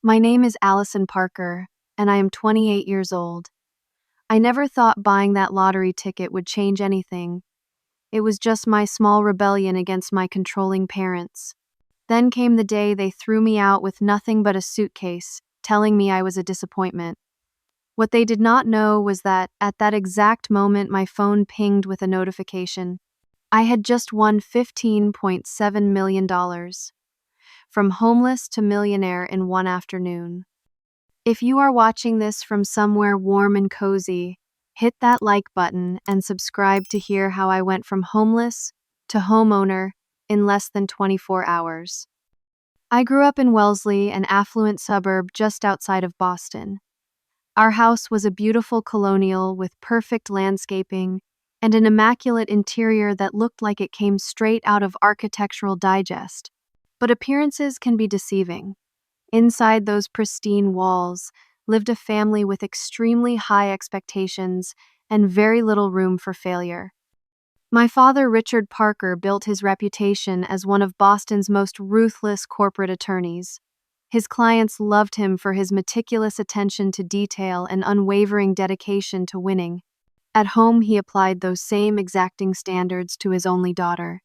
My name is Allison Parker, and I am 28 years old. I never thought buying that lottery ticket would change anything. It was just my small rebellion against my controlling parents. Then came the day they threw me out with nothing but a suitcase, telling me I was a disappointment. What they did not know was that, at that exact moment, my phone pinged with a notification. I had just won $15.7 million. From homeless to millionaire in one afternoon. If you are watching this from somewhere warm and cozy, hit that like button and subscribe to hear how I went from homeless to homeowner in less than 24 hours. I grew up in Wellesley, an affluent suburb just outside of Boston. Our house was a beautiful colonial with perfect landscaping and an immaculate interior that looked like it came straight out of Architectural Digest. But appearances can be deceiving. Inside those pristine walls lived a family with extremely high expectations and very little room for failure. My father, Richard Parker, built his reputation as one of Boston's most ruthless corporate attorneys. His clients loved him for his meticulous attention to detail and unwavering dedication to winning. At home, he applied those same exacting standards to his only daughter.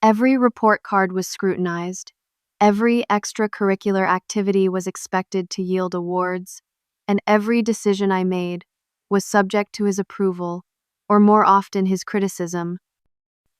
Every report card was scrutinized. Every extracurricular activity was expected to yield awards, and every decision I made was subject to his approval, or more often his criticism.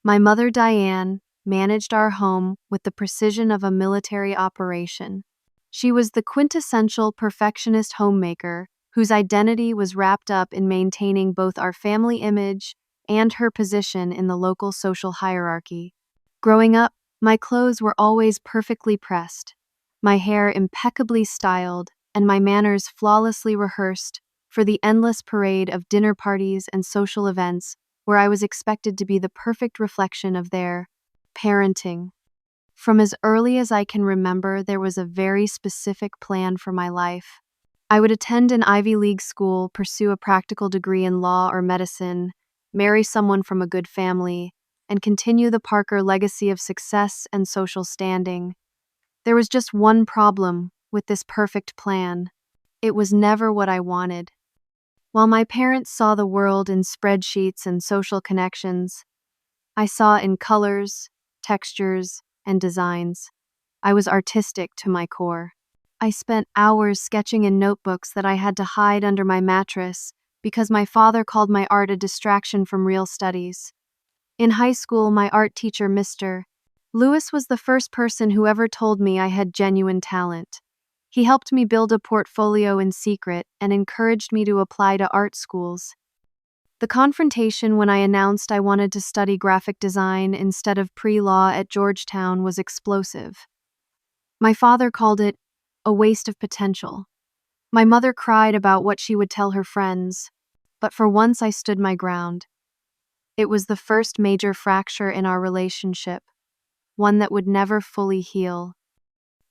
My mother, Diane, managed our home with the precision of a military operation. She was the quintessential perfectionist homemaker whose identity was wrapped up in maintaining both our family image and her position in the local social hierarchy. Growing up, my clothes were always perfectly pressed, my hair impeccably styled, and my manners flawlessly rehearsed for the endless parade of dinner parties and social events where I was expected to be the perfect reflection of their parenting. From as early as I can remember, there was a very specific plan for my life. I would attend an Ivy League school, pursue a practical degree in law or medicine, marry someone from a good family, and continue the Parker legacy of success and social standing. There was just one problem with this perfect plan. It was never what I wanted. While my parents saw the world in spreadsheets and social connections, I saw in colors, textures, and designs. I was artistic to my core. I spent hours sketching in notebooks that I had to hide under my mattress because my father called my art a distraction from real studies. In high school, my art teacher, Mr. Lewis, was the first person who ever told me I had genuine talent. He helped me build a portfolio in secret and encouraged me to apply to art schools. The confrontation when I announced I wanted to study graphic design instead of pre-law at Georgetown was explosive. My father called it a waste of potential. My mother cried about what she would tell her friends, but for once I stood my ground. It was the first major fracture in our relationship, one that would never fully heal.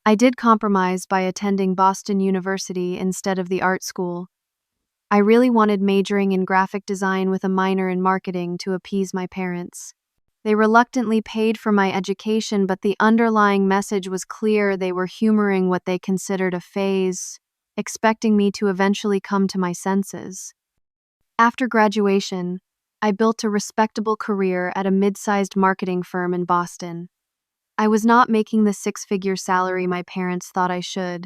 I did compromise by attending Boston University instead of the art school. I really wanted majoring in graphic design with a minor in marketing to appease my parents. They reluctantly paid for my education, but the underlying message was clear. They were humoring what they considered a phase, expecting me to eventually come to my senses. After graduation, I built a respectable career at a mid-sized marketing firm in Boston. I was not making the six-figure salary my parents thought I should,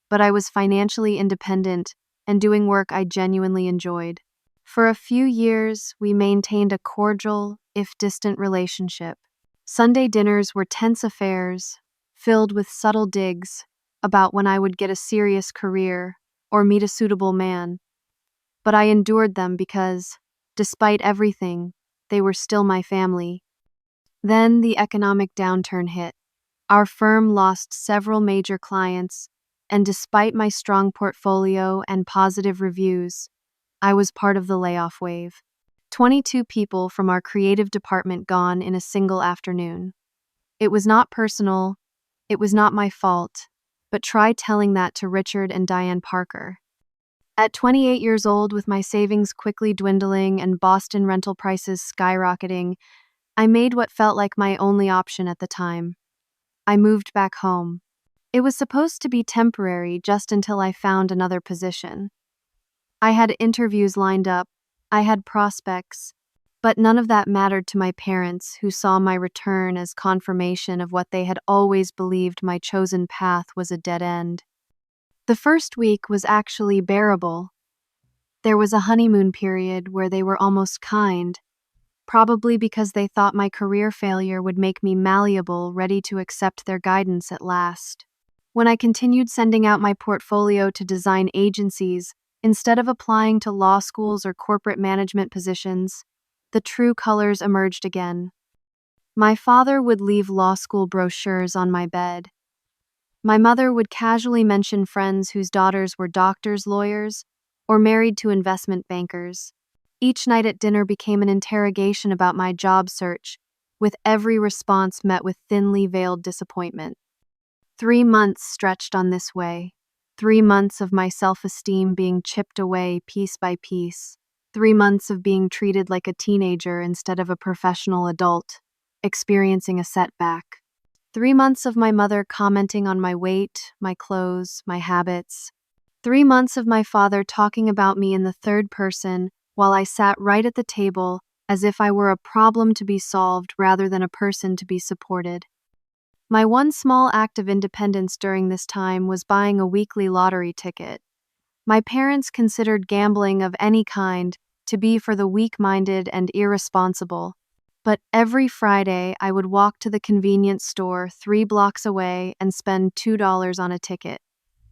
but I was financially independent and doing work I genuinely enjoyed. For a few years, we maintained a cordial, if distant, relationship. Sunday dinners were tense affairs, filled with subtle digs about when I would get a serious career or meet a suitable man. But I endured them because, despite everything, they were still my family. Then the economic downturn hit. Our firm lost several major clients, and despite my strong portfolio and positive reviews, I was part of the layoff wave. 22 people from our creative department gone in a single afternoon. It was not personal, it was not my fault, but try telling that to Richard and Diane Parker. At 28 years old, with my savings quickly dwindling and Boston rental prices skyrocketing, I made what felt like my only option at the time. I moved back home. It was supposed to be temporary just until I found another position. I had interviews lined up, I had prospects, but none of that mattered to my parents, who saw my return as confirmation of what they had always believed: my chosen path was a dead end. The first week was actually bearable. There was a honeymoon period where they were almost kind, probably because they thought my career failure would make me malleable, ready to accept their guidance at last. When I continued sending out my portfolio to design agencies, instead of applying to law schools or corporate management positions, the true colors emerged again. My father would leave law school brochures on my bed. My mother would casually mention friends whose daughters were doctors, lawyers, or married to investment bankers. Each night at dinner became an interrogation about my job search, with every response met with thinly veiled disappointment. 3 months stretched on this way. 3 months of my self-esteem being chipped away piece by piece. 3 months of being treated like a teenager instead of a professional adult, experiencing a setback. 3 months of my mother commenting on my weight, my clothes, my habits. 3 months of my father talking about me in the third person while I sat right at the table as if I were a problem to be solved rather than a person to be supported. My one small act of independence during this time was buying a weekly lottery ticket. My parents considered gambling of any kind to be for the weak-minded and irresponsible. But every Friday, I would walk to the convenience store 3 blocks away and spend $2 on a ticket.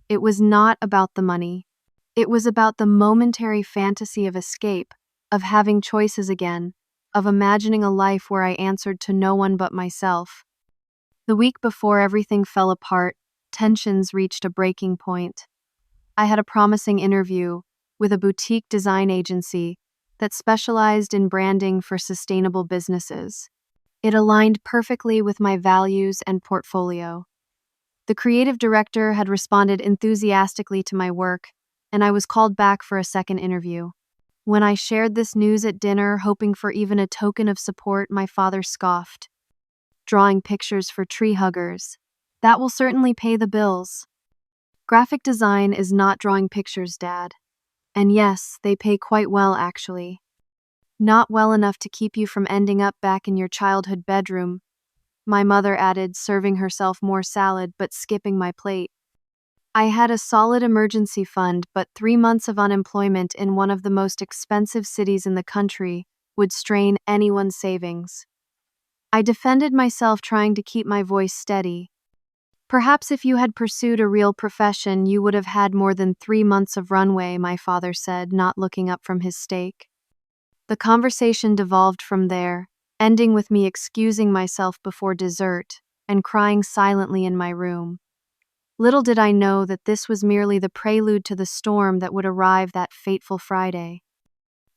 It was not about the money. It was about the momentary fantasy of escape, of having choices again, of imagining a life where I answered to no one but myself. The week before everything fell apart, tensions reached a breaking point. I had a promising interview with a boutique design agency that specialized in branding for sustainable businesses. It aligned perfectly with my values and portfolio. The creative director had responded enthusiastically to my work, and I was called back for a second interview. When I shared this news at dinner, hoping for even a token of support, my father scoffed. Drawing pictures for tree huggers. That will certainly pay the bills. Graphic design is not drawing pictures, Dad. And yes, they pay quite well, actually. Not well enough to keep you from ending up back in your childhood bedroom, my mother added, serving herself more salad but skipping my plate. I had a solid emergency fund, but 3 months of unemployment in one of the most expensive cities in the country would strain anyone's savings. I defended myself, trying to keep my voice steady. Perhaps if you had pursued a real profession, you would have had more than 3 months of runway, my father said, not looking up from his steak. The conversation devolved from there, ending with me excusing myself before dessert and crying silently in my room. Little did I know that this was merely the prelude to the storm that would arrive that fateful Friday.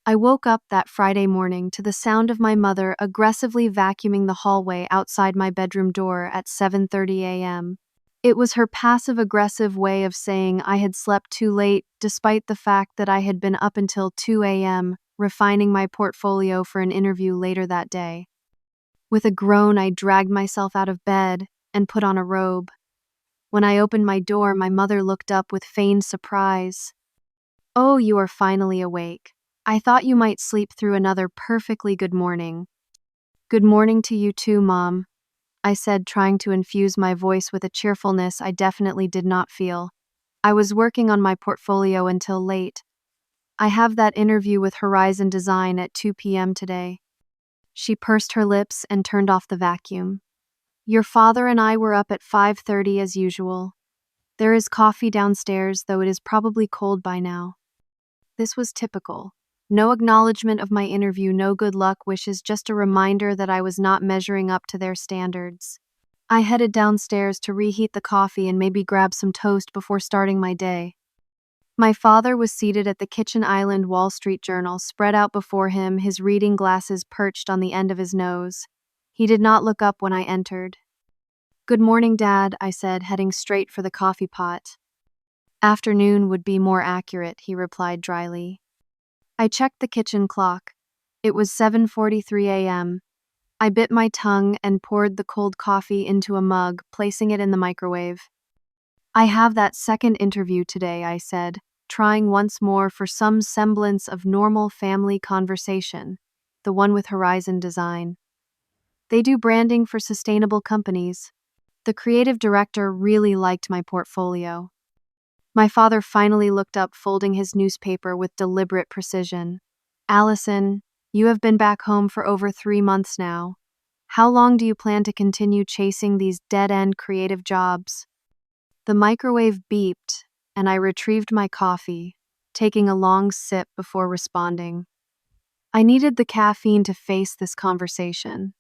I woke up that Friday morning to the sound of my mother aggressively vacuuming the hallway outside my bedroom door at 7:30 a.m. It was her passive-aggressive way of saying I had slept too late, despite the fact that I had been up until 2 a.m., refining my portfolio for an interview later that day. With a groan, I dragged myself out of bed and put on a robe. When I opened my door, my mother looked up with feigned surprise. "Oh, you are finally awake. I thought you might sleep through another perfectly good morning." "Good morning to you too, Mom," I said, trying to infuse my voice with a cheerfulness I definitely did not feel. I was working on my portfolio until late. I have that interview with Horizon Design at 2 p.m. today. She pursed her lips and turned off the vacuum. Your father and I were up at 5:30 as usual. There is coffee downstairs, though it is probably cold by now. This was typical. No acknowledgement of my interview, no good luck wishes, just a reminder that I was not measuring up to their standards. I headed downstairs to reheat the coffee and maybe grab some toast before starting my day. My father was seated at the kitchen island, Wall Street Journal spread out before him, his reading glasses perched on the end of his nose. He did not look up when I entered. "Good morning, Dad," I said, heading straight for the coffee pot. "Afternoon would be more accurate," he replied dryly. I checked the kitchen clock. It was 7:43 a.m. I bit my tongue and poured the cold coffee into a mug, placing it in the microwave. I have that second interview today, I said, trying once more for some semblance of normal family conversation, the one with Horizon Design. They do branding for sustainable companies. The creative director really liked my portfolio. My father finally looked up, folding his newspaper with deliberate precision. Allison, you have been back home for over 3 months now. How long do you plan to continue chasing these dead-end creative jobs? The microwave beeped, and I retrieved my coffee, taking a long sip before responding. I needed the caffeine to face this conversation.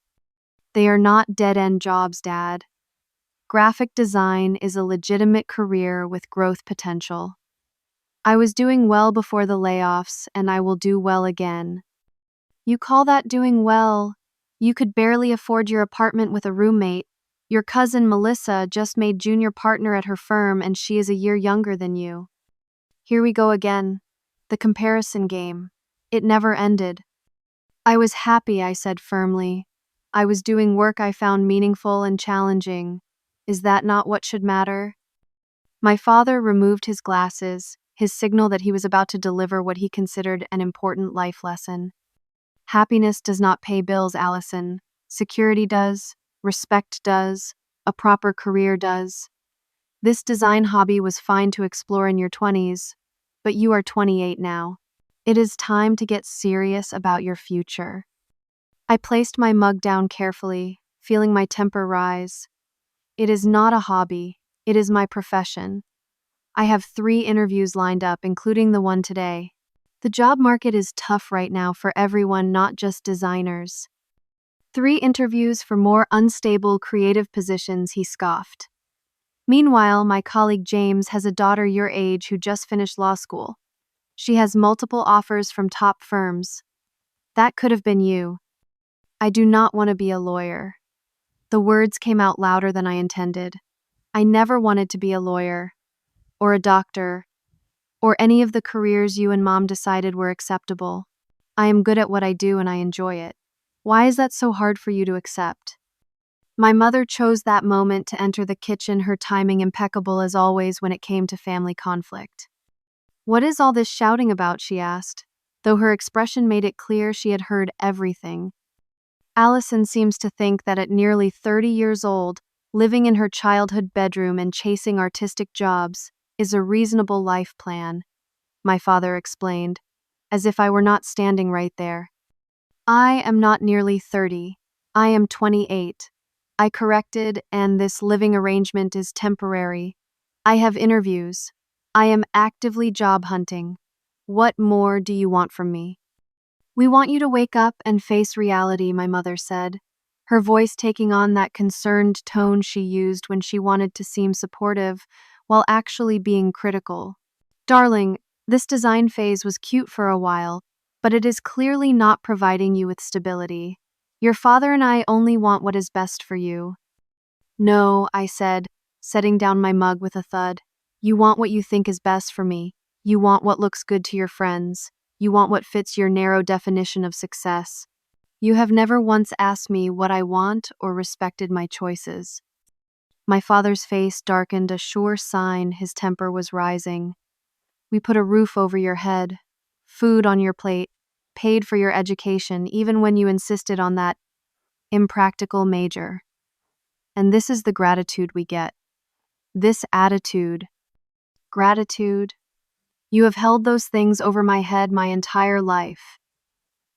They are not dead-end jobs, Dad. Graphic design is a legitimate career with growth potential. I was doing well before the layoffs, and I will do well again. You call that doing well? You could barely afford your apartment with a roommate. Your cousin Melissa just made junior partner at her firm, and she is a year younger than you. Here we go again. The comparison game. It never ended. I was happy, I said firmly. I was doing work I found meaningful and challenging. Is that not what should matter? My father removed his glasses, his signal that he was about to deliver what he considered an important life lesson. Happiness does not pay bills, Allison. Security does, respect does, a proper career does. This design hobby was fine to explore in your 20s, but you are 28 now. It is time to get serious about your future. I placed my mug down carefully, feeling my temper rise. It is not a hobby, it is my profession. I have 3 interviews lined up, including the one today. The job market is tough right now for everyone, not just designers. 3 interviews for more unstable creative positions, he scoffed. Meanwhile, my colleague James has a daughter your age who just finished law school. She has multiple offers from top firms. That could have been you. I do not want to be a lawyer. The words came out louder than I intended. I never wanted to be a lawyer, or a doctor, or any of the careers you and Mom decided were acceptable. I am good at what I do and I enjoy it. Why is that so hard for you to accept? My mother chose that moment to enter the kitchen, her timing impeccable as always when it came to family conflict. What is all this shouting about, she asked, though her expression made it clear she had heard everything. Allison seems to think that at nearly 30 years old, living in her childhood bedroom and chasing artistic jobs is a reasonable life plan, my father explained, as if I were not standing right there. I am not nearly 30. I am 28. I corrected, and this living arrangement is temporary. I have interviews. I am actively job hunting. What more do you want from me? We want you to wake up and face reality, my mother said, her voice taking on that concerned tone she used when she wanted to seem supportive while actually being critical. Darling, this design phase was cute for a while, but it is clearly not providing you with stability. Your father and I only want what is best for you. No, I said, setting down my mug with a thud. You want what you think is best for me. You want what looks good to your friends. You want what fits your narrow definition of success. You have never once asked me what I want or respected my choices. My father's face darkened, a sure sign his temper was rising. We put a roof over your head, food on your plate, paid for your education, even when you insisted on that impractical major. And this is the gratitude we get. This attitude. Gratitude. You have held those things over my head my entire life.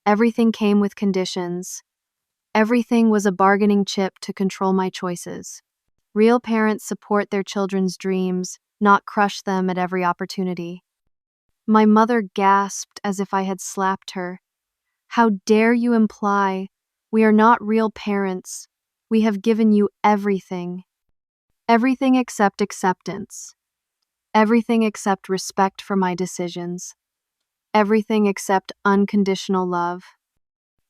Everything came with conditions. Everything was a bargaining chip to control my choices. Real parents support their children's dreams, not crush them at every opportunity. My mother gasped as if I had slapped her. How dare you imply we are not real parents? We have given you everything. Everything except acceptance. Everything except respect for my decisions. Everything except unconditional love.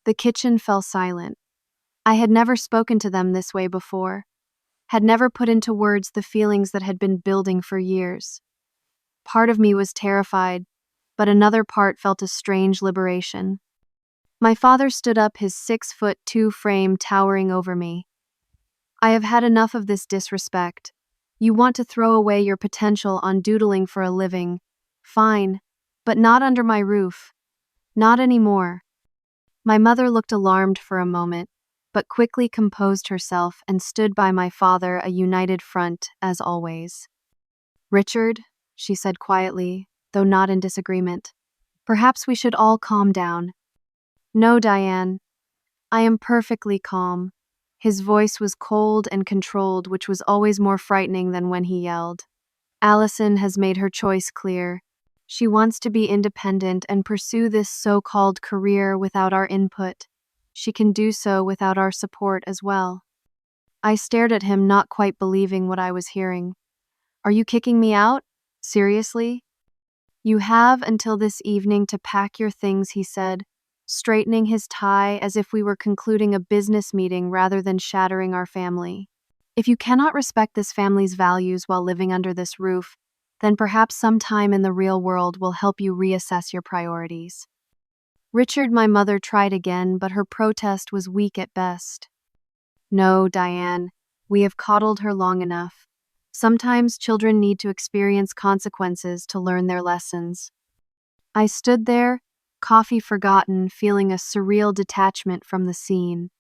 The kitchen fell silent. I had never spoken to them this way before, had never put into words the feelings that had been building for years. Part of me was terrified, but another part felt a strange liberation. My father stood up, his 6'2" frame towering over me. I have had enough of this disrespect. You want to throw away your potential on doodling for a living. Fine, but not under my roof. Not anymore. My mother looked alarmed for a moment, but quickly composed herself and stood by my father, a united front, as always. Richard, she said quietly, though not in disagreement, perhaps we should all calm down. No, Diane, I am perfectly calm. His voice was cold and controlled, which was always more frightening than when he yelled. Allison has made her choice clear. She wants to be independent and pursue this so-called career without our input. She can do so without our support as well. I stared at him, not quite believing what I was hearing. Are you kicking me out? Seriously? You have until this evening to pack your things, he said, straightening his tie as if we were concluding a business meeting rather than shattering our family. If you cannot respect this family's values while living under this roof, then perhaps some time in the real world will help you reassess your priorities. Richard, my mother tried again, but her protest was weak at best. No, Diane, we have coddled her long enough. Sometimes children need to experience consequences to learn their lessons. I stood there, coffee forgotten, feeling a surreal detachment from the scene.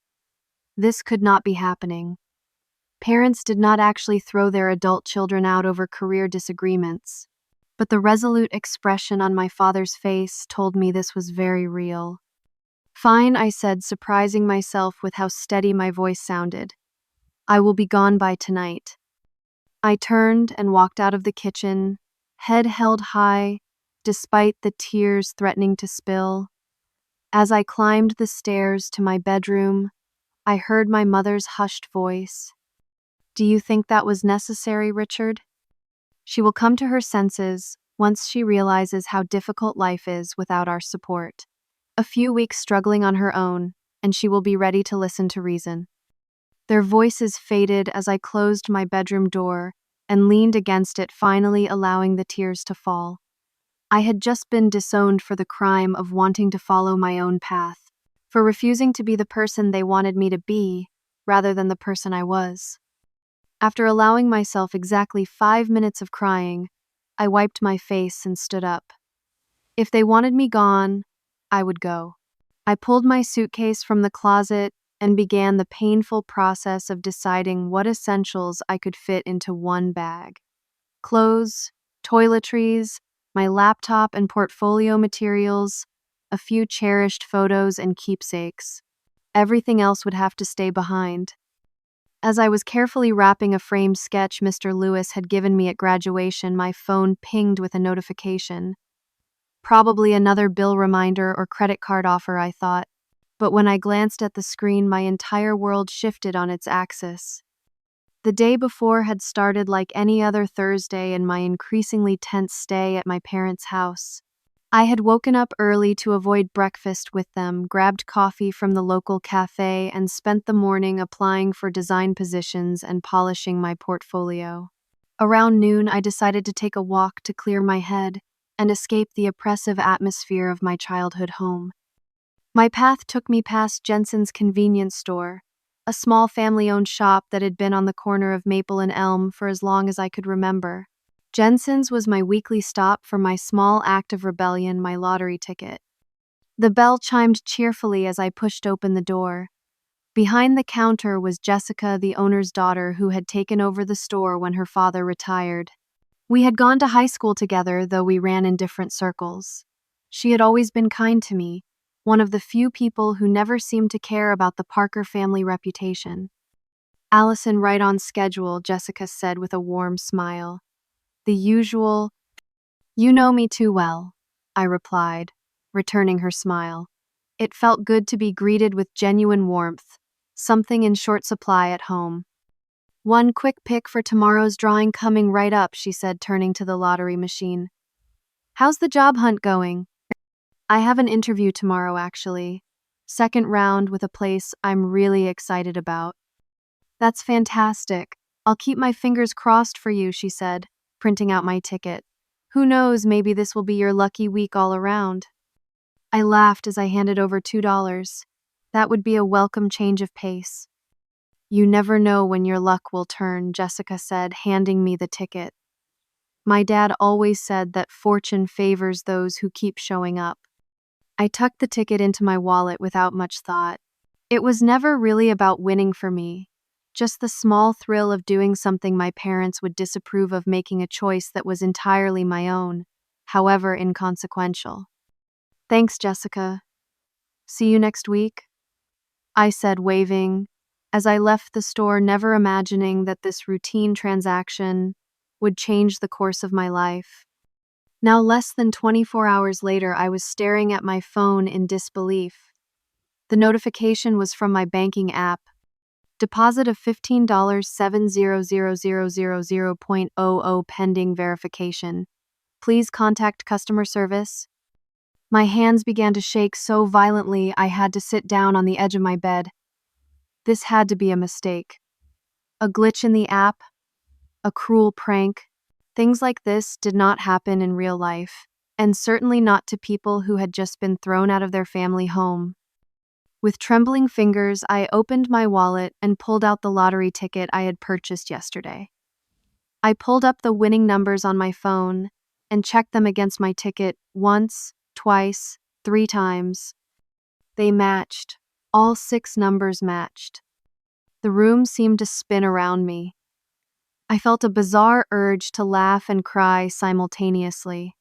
This could not be happening. Parents did not actually throw their adult children out over career disagreements, but the resolute expression on my father's face told me this was very real. Fine, I said, surprising myself with how steady my voice sounded. I will be gone by tonight. I turned and walked out of the kitchen, head held high, despite the tears threatening to spill. As I climbed the stairs to my bedroom, I heard my mother's hushed voice. Do you think that was necessary, Richard? She will come to her senses once she realizes how difficult life is without our support. A few weeks struggling on her own, and she will be ready to listen to reason. Their voices faded as I closed my bedroom door and leaned against it, finally allowing the tears to fall. I had just been disowned for the crime of wanting to follow my own path, for refusing to be the person they wanted me to be, rather than the person I was. After allowing myself exactly 5 minutes of crying, I wiped my face and stood up. If they wanted me gone, I would go. I pulled my suitcase from the closet and began the painful process of deciding what essentials I could fit into one bag. Clothes, toiletries, my laptop and portfolio materials, a few cherished photos and keepsakes. Everything else would have to stay behind. As I was carefully wrapping a framed sketch Mr. Lewis had given me at graduation, my phone pinged with a notification. Probably another bill reminder or credit card offer, I thought. But when I glanced at the screen, my entire world shifted on its axis. The day before had started like any other Thursday in my increasingly tense stay at my parents' house. I had woken up early to avoid breakfast with them, grabbed coffee from the local cafe, and spent the morning applying for design positions and polishing my portfolio. Around noon, I decided to take a walk to clear my head and escape the oppressive atmosphere of my childhood home. My path took me past Jensen's convenience store, a small family-owned shop that had been on the corner of Maple and Elm for as long as I could remember. Jensen's was my weekly stop for my small act of rebellion, my lottery ticket. The bell chimed cheerfully as I pushed open the door. Behind the counter was Jessica, the owner's daughter, who had taken over the store when her father retired. We had gone to high school together, though we ran in different circles. She had always been kind to me, one of the few people who never seemed to care about the Parker family reputation. Allison, right on schedule, Jessica said with a warm smile. The usual, "You know me too well," I replied, returning her smile. It felt good to be greeted with genuine warmth, something in short supply at home. "One quick pick for tomorrow's drawing coming right up," she said, turning to the lottery machine. "How's the job hunt going?" "I have an interview tomorrow, actually. Second round with a place I'm really excited about." "That's fantastic. I'll keep my fingers crossed for you," she said, printing out my ticket. "Who knows, maybe this will be your lucky week all around." I laughed as I handed over $2. That would be a welcome change of pace. You never know when your luck will turn, Jessica said, handing me the ticket. My dad always said that fortune favors those who keep showing up. I tucked the ticket into my wallet without much thought. It was never really about winning for me, just the small thrill of doing something my parents would disapprove of, making a choice that was entirely my own, however inconsequential. Thanks, Jessica. See you next week, I said, waving, as I left the store, never imagining that this routine transaction would change the course of my life. Now, less than 24 hours later, I was staring at my phone in disbelief. The notification was from my banking app. Deposit of $15,70000.00 pending verification. Please contact customer service. My hands began to shake so violently I had to sit down on the edge of my bed. This had to be a mistake. A glitch in the app? A cruel prank? Things like this did not happen in real life, and certainly not to people who had just been thrown out of their family home. With trembling fingers, I opened my wallet and pulled out the lottery ticket I had purchased yesterday. I pulled up the winning numbers on my phone and checked them against my ticket once, twice, 3 times. They matched. All 6 numbers matched. The room seemed to spin around me. I felt a bizarre urge to laugh and cry simultaneously.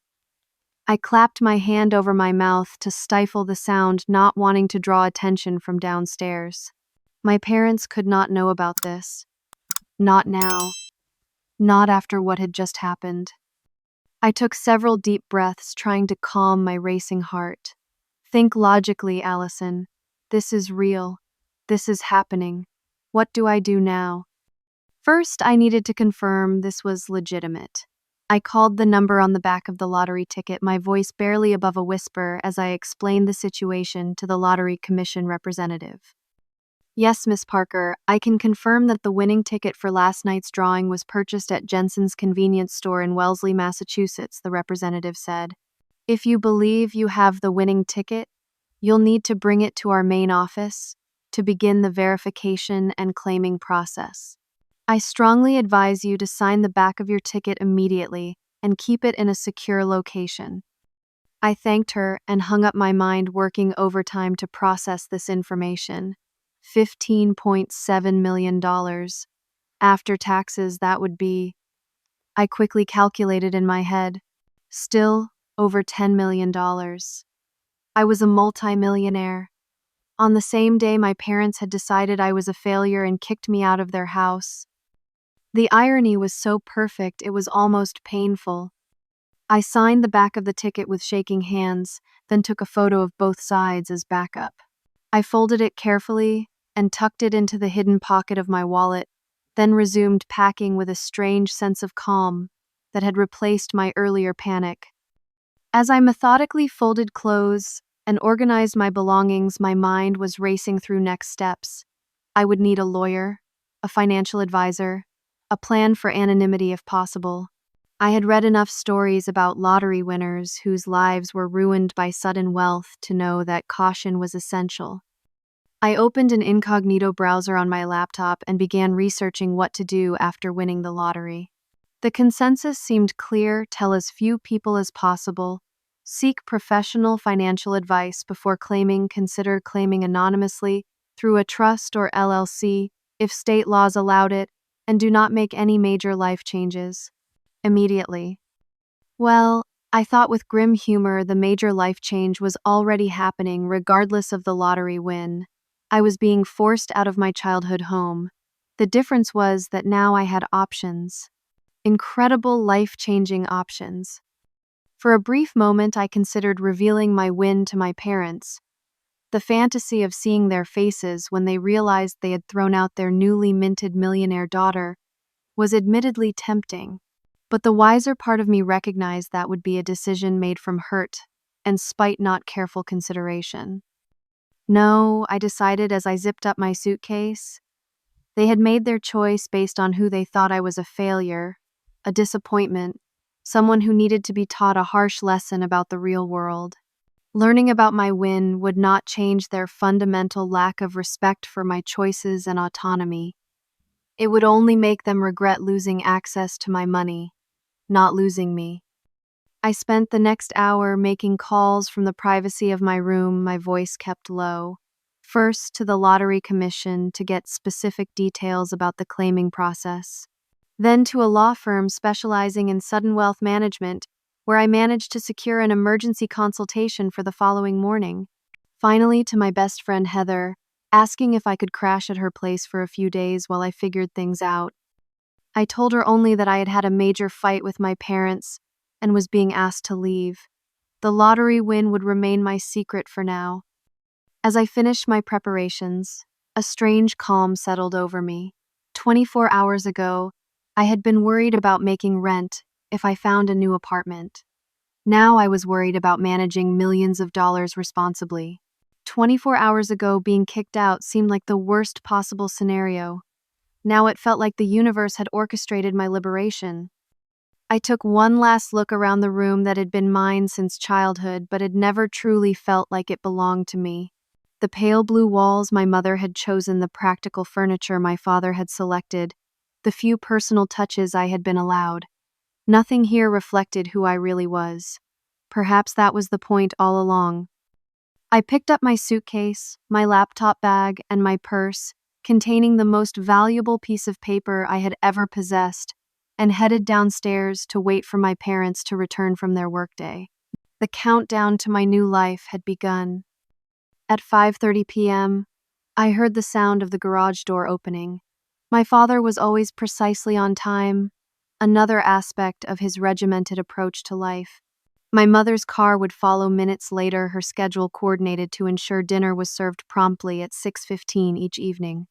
I clapped my hand over my mouth to stifle the sound, not wanting to draw attention from downstairs. My parents could not know about this. Not now. Not after what had just happened. I took several deep breaths, trying to calm my racing heart. Think logically, Allison. This is real. This is happening. What do I do now? First, I needed to confirm this was legitimate. I called the number on the back of the lottery ticket, my voice barely above a whisper as I explained the situation to the lottery commission representative. Yes, Miss Parker, I can confirm that the winning ticket for last night's drawing was purchased at Jensen's convenience store in Wellesley, Massachusetts, the representative said. If you believe you have the winning ticket, you'll need to bring it to our main office to begin the verification and claiming process. I strongly advise you to sign the back of your ticket immediately and keep it in a secure location. I thanked her and hung up my mind, working overtime to process this information. $15.7 million. After taxes, that would be, I quickly calculated in my head, still over $10 million. I was a multi-millionaire. On the same day, my parents had decided I was a failure and kicked me out of their house. The irony was so perfect it was almost painful. I signed the back of the ticket with shaking hands, then took a photo of both sides as backup. I folded it carefully and tucked it into the hidden pocket of my wallet, then resumed packing with a strange sense of calm that had replaced my earlier panic. As I methodically folded clothes and organized my belongings, my mind was racing through next steps. I would need a lawyer, a financial advisor, a plan for anonymity if possible. I had read enough stories about lottery winners whose lives were ruined by sudden wealth to know that caution was essential. I opened an incognito browser on my laptop and began researching what to do after winning the lottery. The consensus seemed clear: tell as few people as possible, seek professional financial advice before claiming, consider claiming anonymously through a trust or LLC if state laws allowed it, and do not make any major life changes immediately. Well, I thought with grim humor, the major life change was already happening regardless of the lottery win. I was being forced out of my childhood home. The difference was that now I had options. Incredible, life-changing options. For a brief moment, I considered revealing my win to my parents. The fantasy of seeing their faces when they realized they had thrown out their newly minted millionaire daughter was admittedly tempting. But the wiser part of me recognized that would be a decision made from hurt and spite, not careful consideration. No, I decided as I zipped up my suitcase. They had made their choice based on who they thought I was: a failure, a disappointment, someone who needed to be taught a harsh lesson about the real world. Learning about my win would not change their fundamental lack of respect for my choices and autonomy. It would only make them regret losing access to my money, not losing me. I spent the next hour making calls from the privacy of my room, my voice kept low. First to the lottery commission to get specific details about the claiming process. Then to a law firm specializing in sudden wealth management, where I managed to secure an emergency consultation for the following morning. Finally to my best friend Heather, asking if I could crash at her place for a few days while I figured things out. I told her only that I had had a major fight with my parents and was being asked to leave. The lottery win would remain my secret for now. As I finished my preparations, a strange calm settled over me. 24 hours ago, I had been worried about making rent if I found a new apartment. Now I was worried about managing millions of dollars responsibly. 24 hours ago, being kicked out seemed like the worst possible scenario. Now it felt like the universe had orchestrated my liberation. I took one last look around the room that had been mine since childhood but had never truly felt like it belonged to me. The pale blue walls my mother had chosen, the practical furniture my father had selected, the few personal touches I had been allowed. Nothing here reflected who I really was. Perhaps that was the point all along. I picked up my suitcase, my laptop bag, and my purse, containing the most valuable piece of paper I had ever possessed, and headed downstairs to wait for my parents to return from their workday. The countdown to my new life had begun. At 5:30 p.m., I heard the sound of the garage door opening. My father was always precisely on time, another aspect of his regimented approach to life. My mother's car would follow minutes later, her schedule coordinated to ensure dinner was served promptly at 6:15 each evening.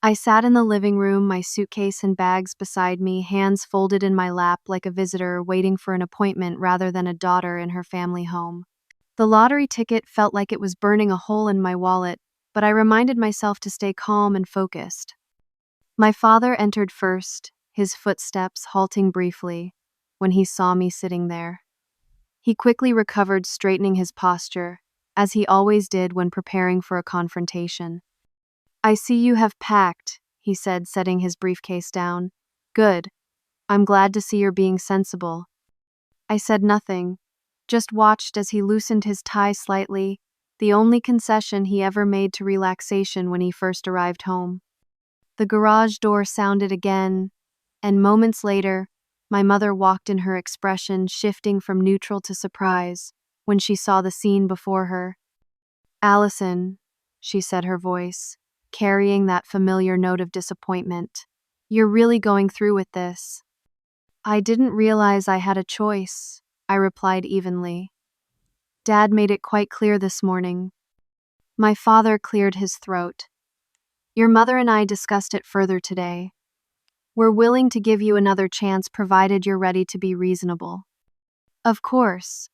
I sat in the living room, my suitcase and bags beside me, hands folded in my lap like a visitor waiting for an appointment rather than a daughter in her family home. The lottery ticket felt like it was burning a hole in my wallet, but I reminded myself to stay calm and focused. My father entered first, his footsteps halting briefly when he saw me sitting there. He quickly recovered, straightening his posture, as he always did when preparing for a confrontation. "I see you have packed," he said, setting his briefcase down. "Good. I'm glad to see you're being sensible." I said nothing, just watched as he loosened his tie slightly, the only concession he ever made to relaxation when he first arrived home. The garage door sounded again, and moments later, my mother walked in, her expression shifting from neutral to surprise when she saw the scene before her. "Allison," she said, her voice carrying that familiar note of disappointment, "you're really going through with this." "I didn't realize I had a choice," I replied evenly. "Dad made it quite clear this morning." My father cleared his throat. "Your mother and I discussed it further today. We're willing to give you another chance provided you're ready to be reasonable." Of course.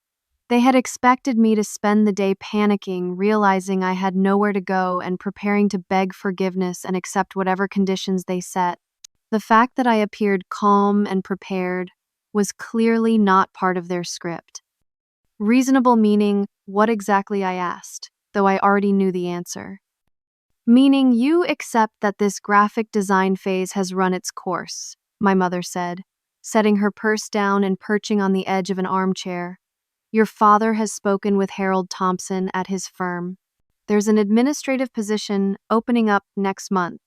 They had expected me to spend the day panicking, realizing I had nowhere to go, and preparing to beg forgiveness and accept whatever conditions they set. The fact that I appeared calm and prepared was clearly not part of their script. Reasonable meaning, what exactly, I asked, though I already knew the answer. "Meaning you accept that this graphic design phase has run its course," my mother said, setting her purse down and perching on the edge of an armchair. "Your father has spoken with Harold Thompson at his firm. There's an administrative position opening up next month.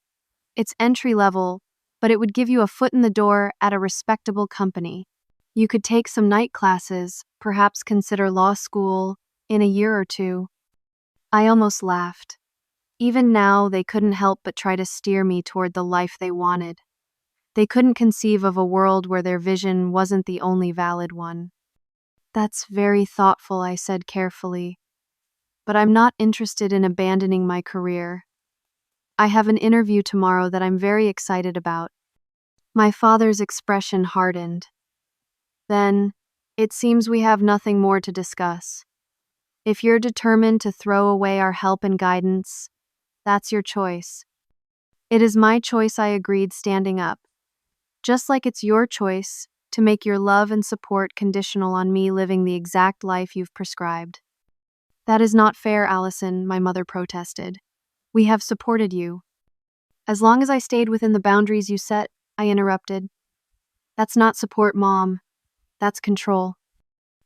It's entry level, but it would give you a foot in the door at a respectable company. You could take some night classes, perhaps consider law school in a year or two." I almost laughed. Even now, they couldn't help but try to steer me toward the life they wanted. They couldn't conceive of a world where their vision wasn't the only valid one. "That's very thoughtful," I said carefully. "But I'm not interested in abandoning my career. I have an interview tomorrow that I'm very excited about." My father's expression hardened. "Then, it seems we have nothing more to discuss. If you're determined to throw away our help and guidance, that's your choice." "It is my choice," I agreed, standing up. "Just like it's your choice to make your love and support conditional on me living the exact life you've prescribed." That is not fair, Allison, my mother protested. We have supported you. As long as I stayed within the boundaries you set, I interrupted. That's not support, Mom. That's control.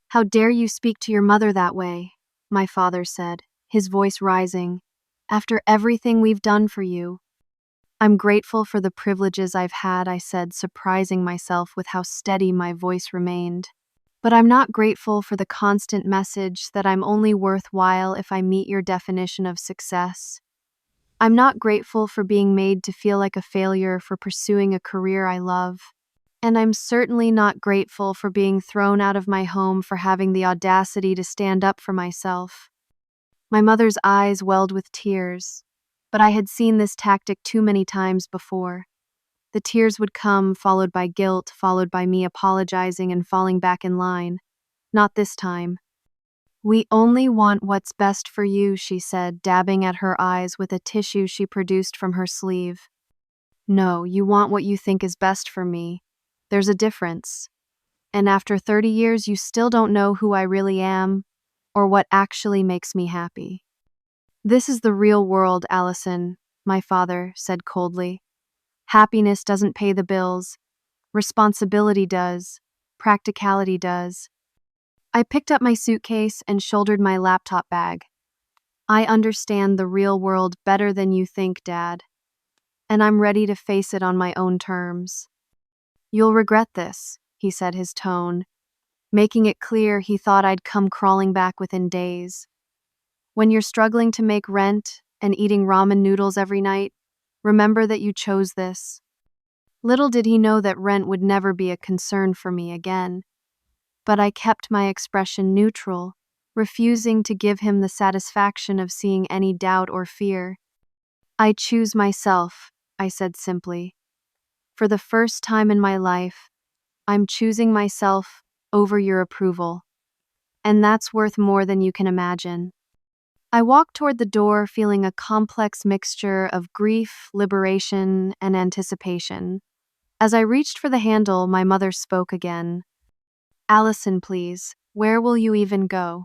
How dare you speak to your mother that way? My father said, his voice rising. After everything we've done for you. I'm grateful for the privileges I've had, I said, surprising myself with how steady my voice remained. But I'm not grateful for the constant message that I'm only worthwhile if I meet your definition of success. I'm not grateful for being made to feel like a failure for pursuing a career I love. And I'm certainly not grateful for being thrown out of my home for having the audacity to stand up for myself. My mother's eyes welled with tears, but I had seen this tactic too many times before. The tears would come, followed by guilt, followed by me apologizing and falling back in line. Not this time. We only want what's best for you, she said, dabbing at her eyes with a tissue she produced from her sleeve. No, you want what you think is best for me. There's a difference. And after 30 years, you still don't know who I really am or what actually makes me happy. This is the real world, Allison, my father said coldly. Happiness doesn't pay the bills. Responsibility does. Practicality does. I picked up my suitcase and shouldered my laptop bag. I understand the real world better than you think, Dad. And I'm ready to face it on my own terms. You'll regret this, he said, his tone, making it clear he thought I'd come crawling back within days. When you're struggling to make rent and eating ramen noodles every night, remember that you chose this. Little did he know that rent would never be a concern for me again. But I kept my expression neutral, refusing to give him the satisfaction of seeing any doubt or fear. I choose myself, I said simply. For the first time in my life, I'm choosing myself over your approval. And that's worth more than you can imagine. I walked toward the door feeling a complex mixture of grief, liberation, and anticipation. As I reached for the handle, my mother spoke again. Allison, please, where will you even go?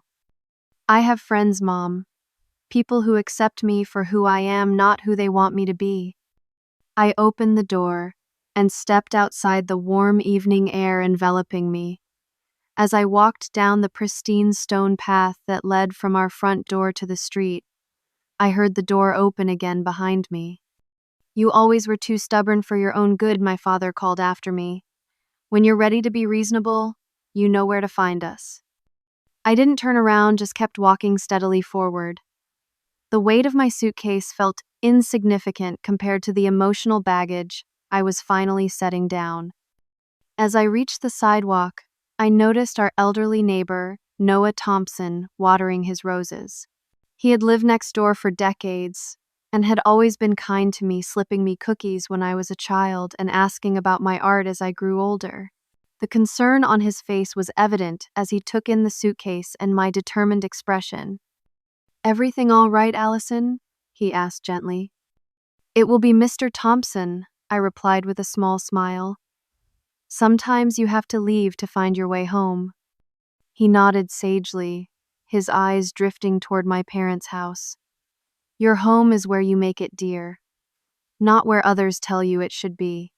I have friends, Mom. People who accept me for who I am, not who they want me to be. I opened the door and stepped outside the warm evening air enveloping me. As I walked down the pristine stone path that led from our front door to the street, I heard the door open again behind me. You always were too stubborn for your own good, my father called after me. When you're ready to be reasonable, you know where to find us. I didn't turn around, just kept walking steadily forward. The weight of my suitcase felt insignificant compared to the emotional baggage I was finally setting down. As I reached the sidewalk, I noticed our elderly neighbor, Noah Thompson, watering his roses. He had lived next door for decades and had always been kind to me, slipping me cookies when I was a child and asking about my art as I grew older. The concern on his face was evident as he took in the suitcase and my determined expression. Everything all right, Allison? He asked gently. It will be Mr. Thompson, I replied with a small smile. Sometimes you have to leave to find your way home. He nodded sagely, his eyes drifting toward my parents' house. Your home is where you make it dear, not where others tell you it should be.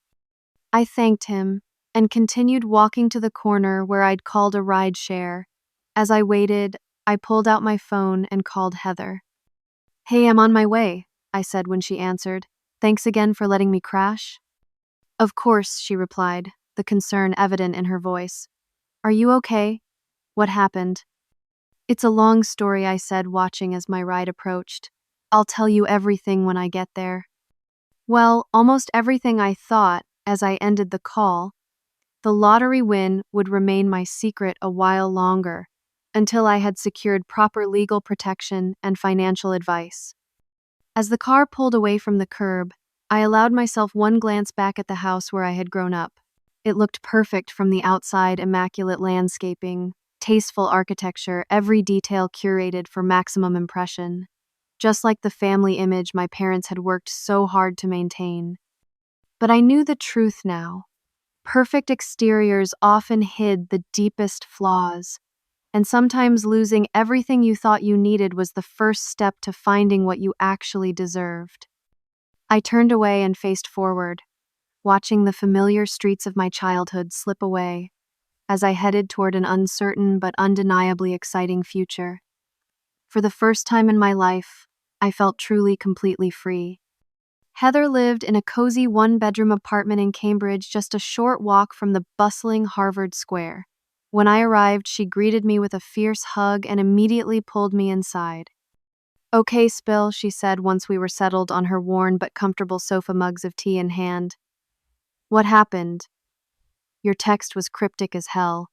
I thanked him and continued walking to the corner where I'd called a ride share. As I waited, I pulled out my phone and called Heather. Hey, I'm on my way, I said when she answered. Thanks again for letting me crash. Of course, she replied, the concern evident in her voice. Are you okay? What happened? It's a long story, I said, watching as my ride approached. I'll tell you everything when I get there. Well, almost everything I thought as I ended the call. The lottery win would remain my secret a while longer, until I had secured proper legal protection and financial advice. As the car pulled away from the curb, I allowed myself one glance back at the house where I had grown up. It looked perfect from the outside, immaculate landscaping, tasteful architecture, every detail curated for maximum impression. Just like the family image my parents had worked so hard to maintain. But I knew the truth now. Perfect exteriors often hid the deepest flaws. And sometimes losing everything you thought you needed was the first step to finding what you actually deserved. I turned away and faced forward, watching the familiar streets of my childhood slip away as I headed toward an uncertain but undeniably exciting future. For the first time in my life, I felt truly completely free. Heather lived in a cozy one-bedroom apartment in Cambridge, just a short walk from the bustling Harvard Square. When I arrived, she greeted me with a fierce hug and immediately pulled me inside. "Okay, Spill," she said once we were settled on her worn but comfortable sofa, mugs of tea in hand. "What happened?" "Your text was cryptic as hell."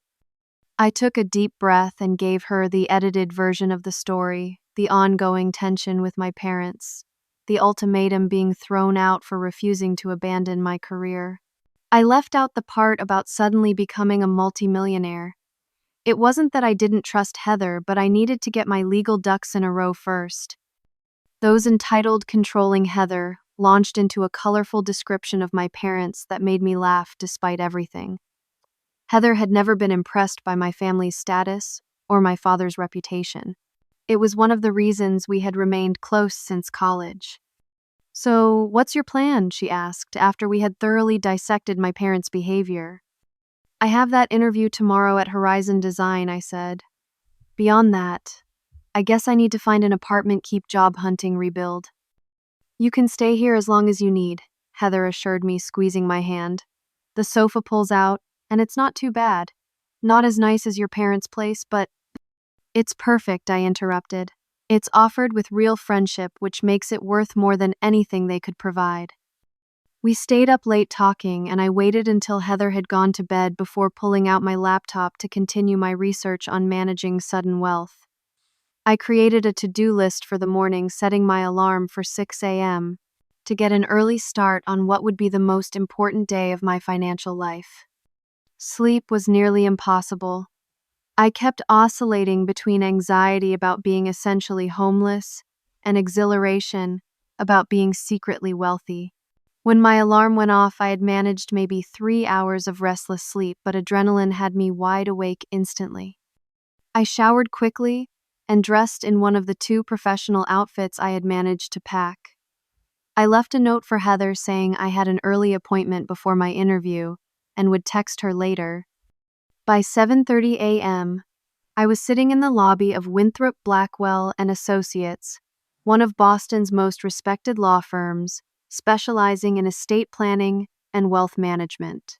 I took a deep breath and gave her the edited version of the story, the ongoing tension with my parents, the ultimatum being thrown out for refusing to abandon my career. I left out the part about suddenly becoming a multimillionaire. It wasn't that I didn't trust Heather, but I needed to get my legal ducks in a row first. Those entitled, controlling Heather launched into a colorful description of my parents that made me laugh despite everything. Heather had never been impressed by my family's status or my father's reputation. It was one of the reasons we had remained close since college. "So, what's your plan?" she asked, after we had thoroughly dissected my parents' behavior. "I have that interview tomorrow at Horizon Design," I said. "Beyond that, I guess I need to find an apartment, keep job hunting, rebuild." "You can stay here as long as you need," Heather assured me, squeezing my hand. "The sofa pulls out, and it's not too bad. Not as nice as your parents' place, but—" "It's perfect," I interrupted. "It's offered with real friendship, which makes it worth more than anything they could provide." We stayed up late talking, and I waited until Heather had gone to bed before pulling out my laptop to continue my research on managing sudden wealth. I created a to-do list for the morning, setting my alarm for 6 a.m. to get an early start on what would be the most important day of my financial life. Sleep was nearly impossible. I kept oscillating between anxiety about being essentially homeless and exhilaration about being secretly wealthy. When my alarm went off, I had managed maybe 3 hours of restless sleep, but adrenaline had me wide awake instantly. I showered quickly and dressed in one of the 2 professional outfits I had managed to pack. I left a note for Heather saying I had an early appointment before my interview and would text her later. By 7:30 a.m., I was sitting in the lobby of Winthrop Blackwell and Associates, one of Boston's most respected law firms, specializing in estate planning and wealth management.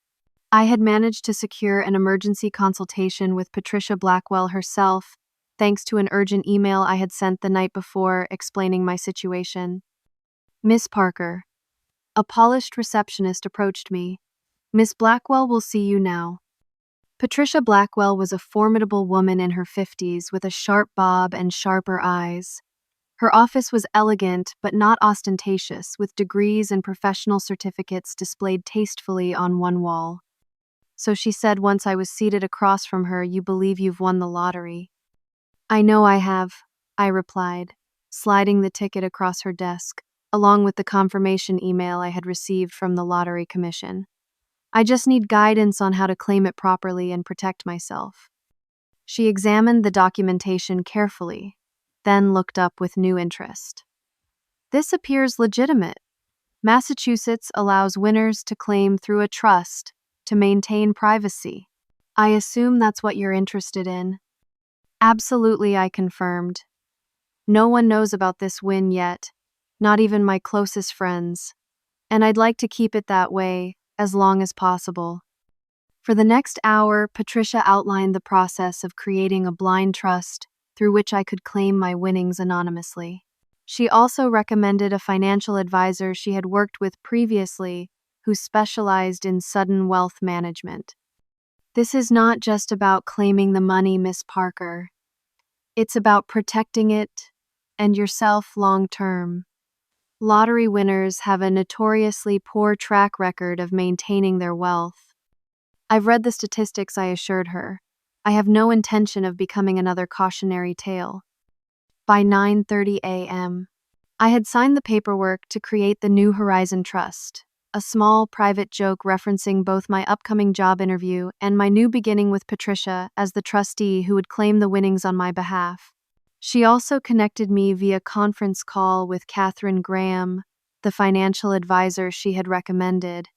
I had managed to secure an emergency consultation with Patricia Blackwell herself, thanks to an urgent email I had sent the night before explaining my situation. "Miss Parker." A polished receptionist approached me. "Miss Blackwell will see you now." Patricia Blackwell was a formidable woman in her 50s with a sharp bob and sharper eyes. Her office was elegant but not ostentatious, with degrees and professional certificates displayed tastefully on one wall. "So," she said once I was seated across from her, "you believe you've won the lottery." "I know I have," I replied, sliding the ticket across her desk, along with the confirmation email I had received from the Lottery Commission. "I just need guidance on how to claim it properly and protect myself." She examined the documentation carefully, then looked up with new interest. "This appears legitimate. Massachusetts allows winners to claim through a trust to maintain privacy. I assume that's what you're interested in." "Absolutely," I confirmed. "No one knows about this win yet, not even my closest friends, and I'd like to keep it that way as long as possible." For the next hour, Patricia outlined the process of creating a blind trust through which I could claim my winnings anonymously. She also recommended a financial advisor she had worked with previously who specialized in sudden wealth management. "This is not just about claiming the money, Miss Parker. It's about protecting it and yourself long term. Lottery winners have a notoriously poor track record of maintaining their wealth." "I've read the statistics," I assured her. "I have no intention of becoming another cautionary tale." By 9:30 a.m., I had signed the paperwork to create the New Horizon Trust, a small, private joke referencing both my upcoming job interview and my new beginning with Patricia as the trustee who would claim the winnings on my behalf. She also connected me via conference call with Catherine Graham, the financial advisor she had recommended.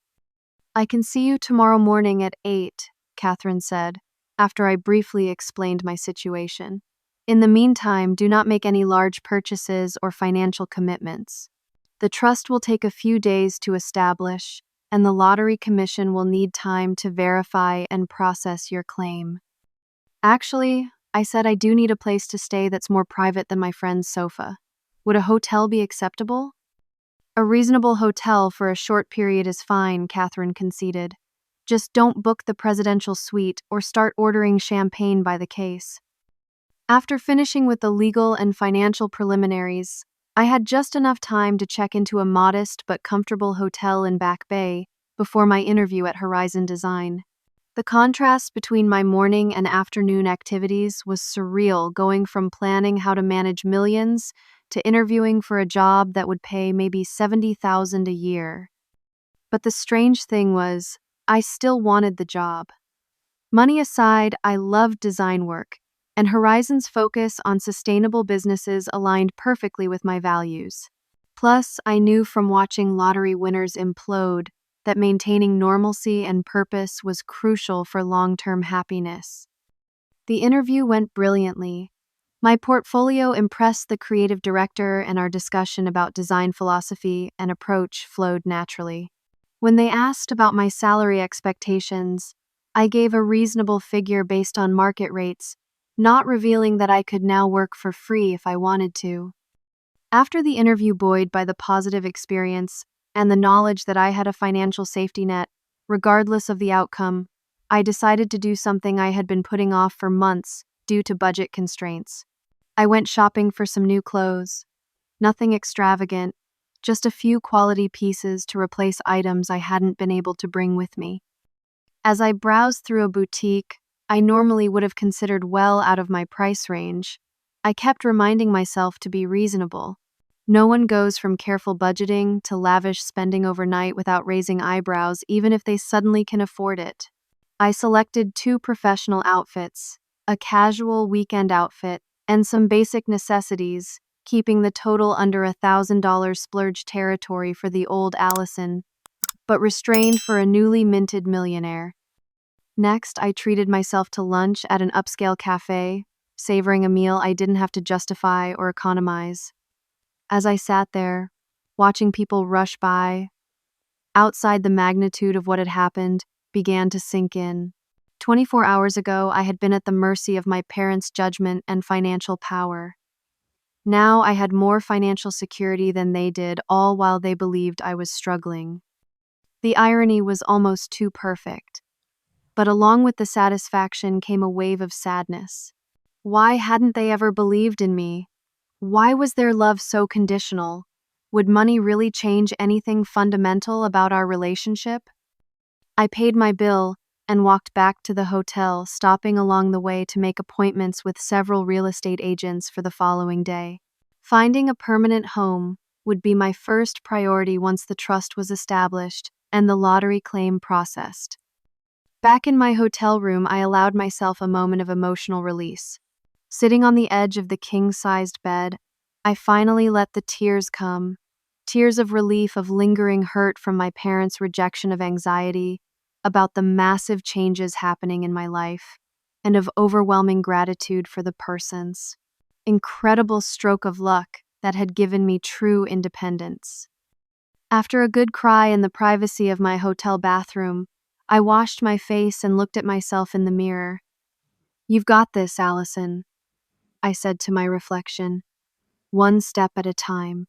"I can see you tomorrow morning at 8, Catherine said, after I briefly explained my situation. "In the meantime, do not make any large purchases or financial commitments. The trust will take a few days to establish, and the lottery commission will need time to verify and process your claim." "Actually," I said, "I do need a place to stay that's more private than my friend's sofa. Would a hotel be acceptable?" "A reasonable hotel for a short period is fine," Catherine conceded. "Just don't book the presidential suite or start ordering champagne by the case." After finishing with the legal and financial preliminaries, I had just enough time to check into a modest but comfortable hotel in Back Bay before my interview at Horizon Design. The contrast between my morning and afternoon activities was surreal, going from planning how to manage millions to interviewing for a job that would pay maybe $70,000 a year. But the strange thing was, I still wanted the job. Money aside, I loved design work, and Horizon's focus on sustainable businesses aligned perfectly with my values. Plus, I knew from watching lottery winners implode that maintaining normalcy and purpose was crucial for long-term happiness. The interview went brilliantly. My portfolio impressed the creative director, and our discussion about design philosophy and approach flowed naturally. When they asked about my salary expectations, I gave a reasonable figure based on market rates, not revealing that I could now work for free if I wanted to. After the interview, buoyed by the positive experience and the knowledge that I had a financial safety net, regardless of the outcome, I decided to do something I had been putting off for months due to budget constraints. I went shopping for some new clothes. Nothing extravagant, just a few quality pieces to replace items I hadn't been able to bring with me. As I browsed through a boutique I normally would have considered well out of my price range, I kept reminding myself to be reasonable. No one goes from careful budgeting to lavish spending overnight without raising eyebrows, even if they suddenly can afford it. I selected 2 professional outfits, a casual weekend outfit, and some basic necessities, keeping the total under $1,000 splurge territory for the old Allison, but restrained for a newly minted millionaire. Next, I treated myself to lunch at an upscale cafe, savoring a meal I didn't have to justify or economize. As I sat there, watching people rush by, outside the magnitude of what had happened began to sink in. 24 hours ago, I had been at the mercy of my parents' judgment and financial power. Now I had more financial security than they did, all while they believed I was struggling. The irony was almost too perfect. But along with the satisfaction came a wave of sadness. Why hadn't they ever believed in me? Why was their love so conditional? Would money really change anything fundamental about our relationship? I paid my bill and walked back to the hotel, stopping along the way to make appointments with several real estate agents for the following day. Finding a permanent home would be my first priority once the trust was established and the lottery claim processed. Back in my hotel room, I allowed myself a moment of emotional release. Sitting on the edge of the king-sized bed, I finally let the tears come. Tears of relief, of lingering hurt from my parents' rejection, of anxiety about the massive changes happening in my life, and of overwhelming gratitude for the person's incredible stroke of luck that had given me true independence. After a good cry in the privacy of my hotel bathroom, I washed my face and looked at myself in the mirror. "You've got this, Allison," I said to my reflection, "one step at a time."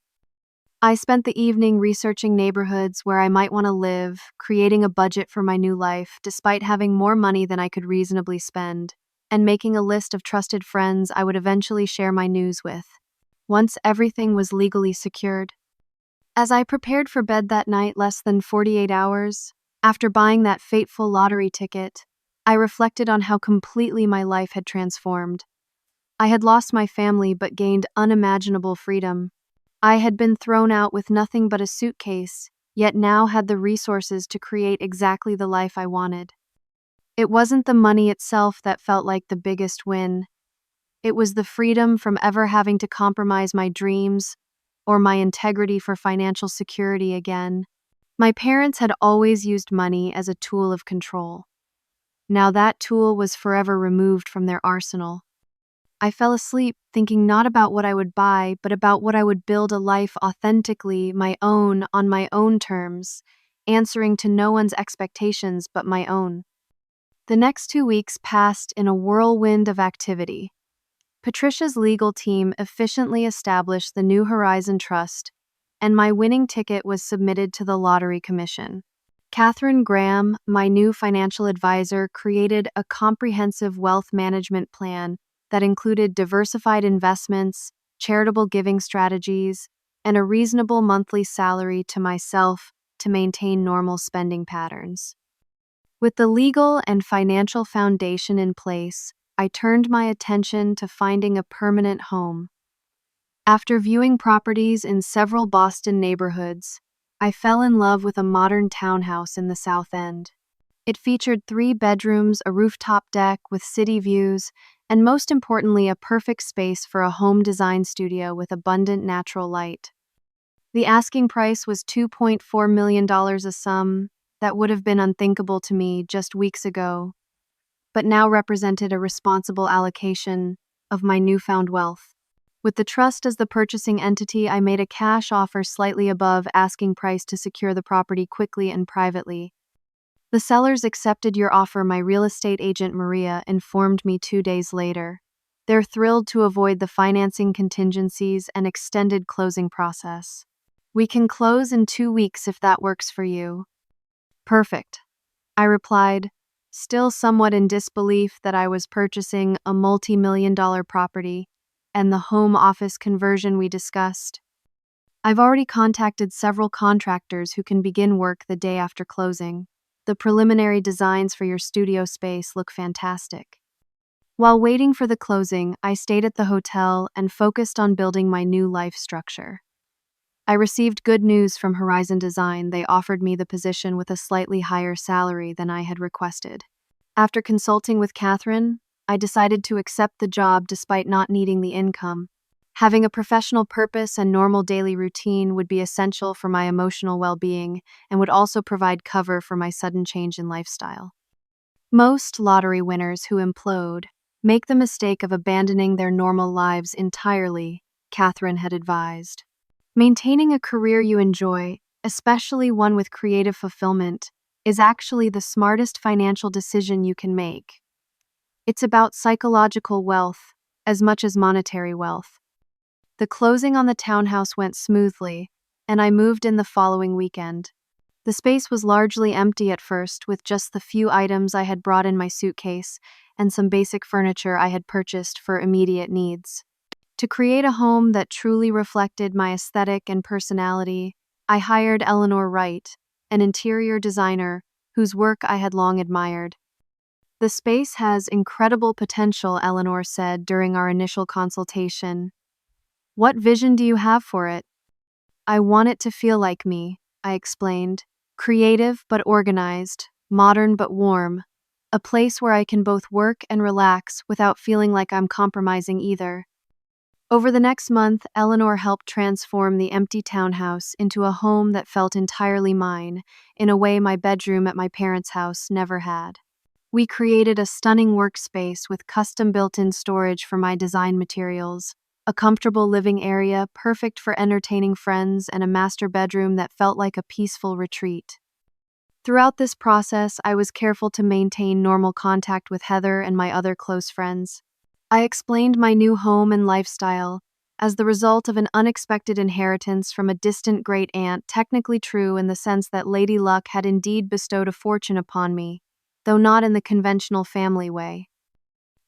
I spent the evening researching neighborhoods where I might want to live, creating a budget for my new life, despite having more money than I could reasonably spend, and making a list of trusted friends I would eventually share my news with, once everything was legally secured. As I prepared for bed that night, less than 48 hours after buying that fateful lottery ticket, I reflected on how completely my life had transformed. I had lost my family but gained unimaginable freedom. I had been thrown out with nothing but a suitcase, yet now had the resources to create exactly the life I wanted. It wasn't the money itself that felt like the biggest win. It was the freedom from ever having to compromise my dreams or my integrity for financial security again. My parents had always used money as a tool of control. Now that tool was forever removed from their arsenal. I fell asleep thinking not about what I would buy, but about what I would build a life authentically my own, on my own terms, answering to no one's expectations but my own. The next 2 weeks passed in a whirlwind of activity. Patricia's legal team efficiently established the New Horizon Trust, and my winning ticket was submitted to the Lottery Commission. Catherine Graham, my new financial advisor, created a comprehensive wealth management plan that included diversified investments, charitable giving strategies, and a reasonable monthly salary to myself to maintain normal spending patterns. With the legal and financial foundation in place, I turned my attention to finding a permanent home. After viewing properties in several Boston neighborhoods, I fell in love with a modern townhouse in the South End. It featured 3 bedrooms, a rooftop deck with city views, and most importantly, a perfect space for a home design studio with abundant natural light. The asking price was $2.4 million, a sum that would have been unthinkable to me just weeks ago, but now represented a responsible allocation of my newfound wealth. With the trust as the purchasing entity, I made a cash offer slightly above asking price to secure the property quickly and privately. The sellers accepted your offer, my real estate agent Maria informed me 2 days later. They're thrilled to avoid the financing contingencies and extended closing process. We can close in 2 weeks if that works for you. Perfect, I replied, still somewhat in disbelief that I was purchasing a multi-million-dollar property and the home office conversion we discussed. I've already contacted several contractors who can begin work the day after closing. The preliminary designs for your studio space look fantastic. While waiting for the closing, I stayed at the hotel and focused on building my new life structure. I received good news from Horizon Design. They offered me the position with a slightly higher salary than I had requested. After consulting with Catherine, I decided to accept the job despite not needing the income. Having a professional purpose and normal daily routine would be essential for my emotional well-being and would also provide cover for my sudden change in lifestyle. Most lottery winners who implode make the mistake of abandoning their normal lives entirely, Catherine had advised. Maintaining a career you enjoy, especially one with creative fulfillment, is actually the smartest financial decision you can make. It's about psychological wealth as much as monetary wealth. The closing on the townhouse went smoothly, and I moved in the following weekend. The space was largely empty at first, with just the few items I had brought in my suitcase and some basic furniture I had purchased for immediate needs. To create a home that truly reflected my aesthetic and personality, I hired Eleanor Wright, an interior designer whose work I had long admired. The space has incredible potential, Eleanor said during our initial consultation. What vision do you have for it? I want it to feel like me, I explained. Creative but organized, modern but warm. A place where I can both work and relax without feeling like I'm compromising either. Over the next month, Eleanor helped transform the empty townhouse into a home that felt entirely mine, in a way my bedroom at my parents' house never had. We created a stunning workspace with custom built-in storage for my design materials, a comfortable living area perfect for entertaining friends, and a master bedroom that felt like a peaceful retreat. Throughout this process, I was careful to maintain normal contact with Heather and my other close friends. I explained my new home and lifestyle as the result of an unexpected inheritance from a distant great-aunt, technically true in the sense that Lady Luck had indeed bestowed a fortune upon me, though not in the conventional family way.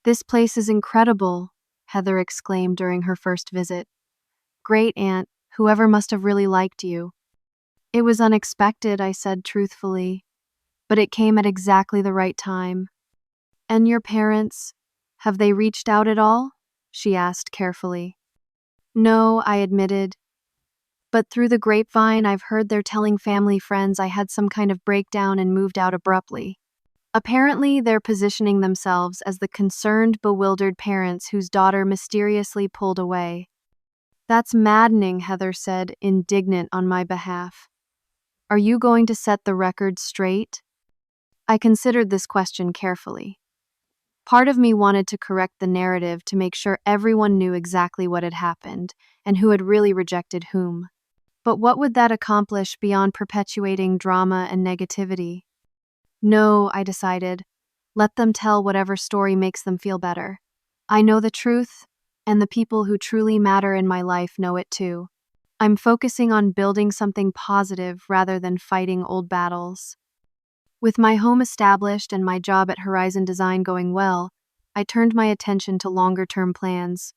This place is incredible, Heather exclaimed during her first visit. Great-aunt, whoever must have really liked you. It was unexpected, I said truthfully, but it came at exactly the right time. And your parents, have they reached out at all? She asked carefully. No, I admitted. But through the grapevine, I've heard they're telling family friends I had some kind of breakdown and moved out abruptly. Apparently, they're positioning themselves as the concerned, bewildered parents whose daughter mysteriously pulled away. That's maddening, Heather said, indignant on my behalf. Are you going to set the record straight? I considered this question carefully. Part of me wanted to correct the narrative to make sure everyone knew exactly what had happened and who had really rejected whom. But what would that accomplish beyond perpetuating drama and negativity? No, I decided. Let them tell whatever story makes them feel better. I know the truth, and the people who truly matter in my life know it too. I'm focusing on building something positive rather than fighting old battles. With my home established and my job at Horizon Design going well, I turned my attention to longer-term plans.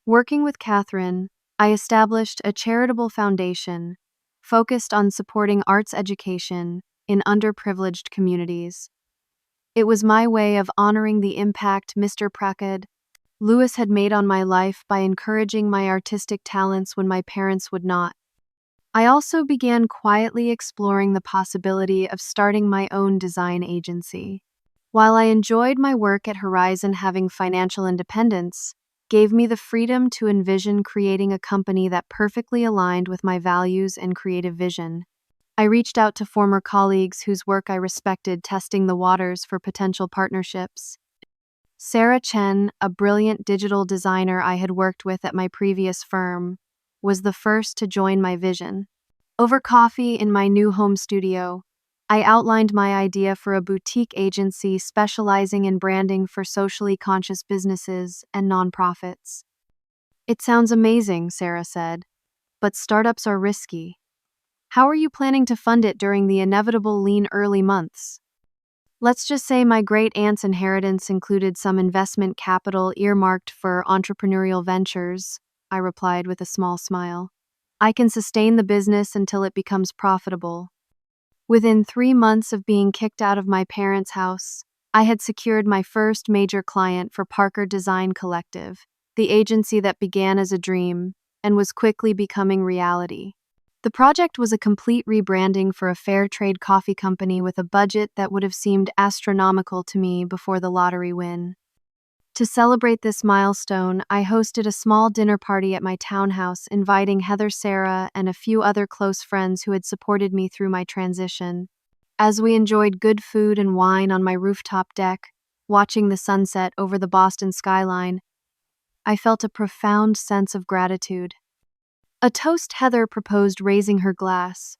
Working with Catherine, I established a charitable foundation focused on supporting arts education in underprivileged communities. It was my way of honoring the impact Mr. Prakad Lewis had made on my life by encouraging my artistic talents when my parents would not. I also began quietly exploring the possibility of starting my own design agency. While I enjoyed my work at Horizon, having financial independence gave me the freedom to envision creating a company that perfectly aligned with my values and creative vision. I reached out to former colleagues whose work I respected, testing the waters for potential partnerships. Sarah Chen, a brilliant digital designer I had worked with at my previous firm, was the first to join my vision. Over coffee in my new home studio, I outlined my idea for a boutique agency specializing in branding for socially conscious businesses and nonprofits. It sounds amazing, Sarah said, but startups are risky. How are you planning to fund it during the inevitable lean early months? Let's just say my great-aunt's inheritance included some investment capital earmarked for entrepreneurial ventures, I replied with a small smile. I can sustain the business until it becomes profitable. Within 3 months of being kicked out of my parents' house, I had secured my first major client for Parker Design Collective, the agency that began as a dream and was quickly becoming reality. The project was a complete rebranding for a fair trade coffee company with a budget that would have seemed astronomical to me before the lottery win. To celebrate this milestone, I hosted a small dinner party at my townhouse, inviting Heather, Sarah, and a few other close friends who had supported me through my transition. As we enjoyed good food and wine on my rooftop deck, watching the sunset over the Boston skyline, I felt a profound sense of gratitude. A toast, Heather proposed, raising her glass.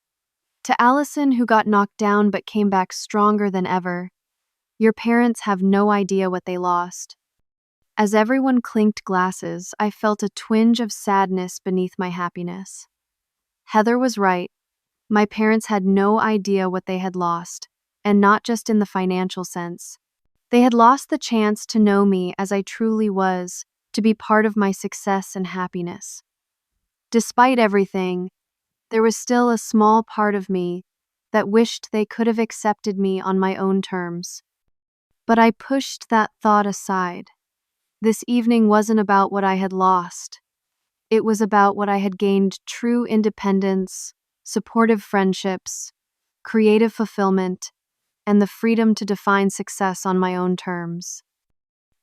To Allison, who got knocked down but came back stronger than ever. Your parents have no idea what they lost. As everyone clinked glasses, I felt a twinge of sadness beneath my happiness. Heather was right. My parents had no idea what they had lost, and not just in the financial sense. They had lost the chance to know me as I truly was, to be part of my success and happiness. Despite everything, there was still a small part of me that wished they could have accepted me on my own terms. But I pushed that thought aside. This evening wasn't about what I had lost. It was about what I had gained: true independence, supportive friendships, creative fulfillment, and the freedom to define success on my own terms.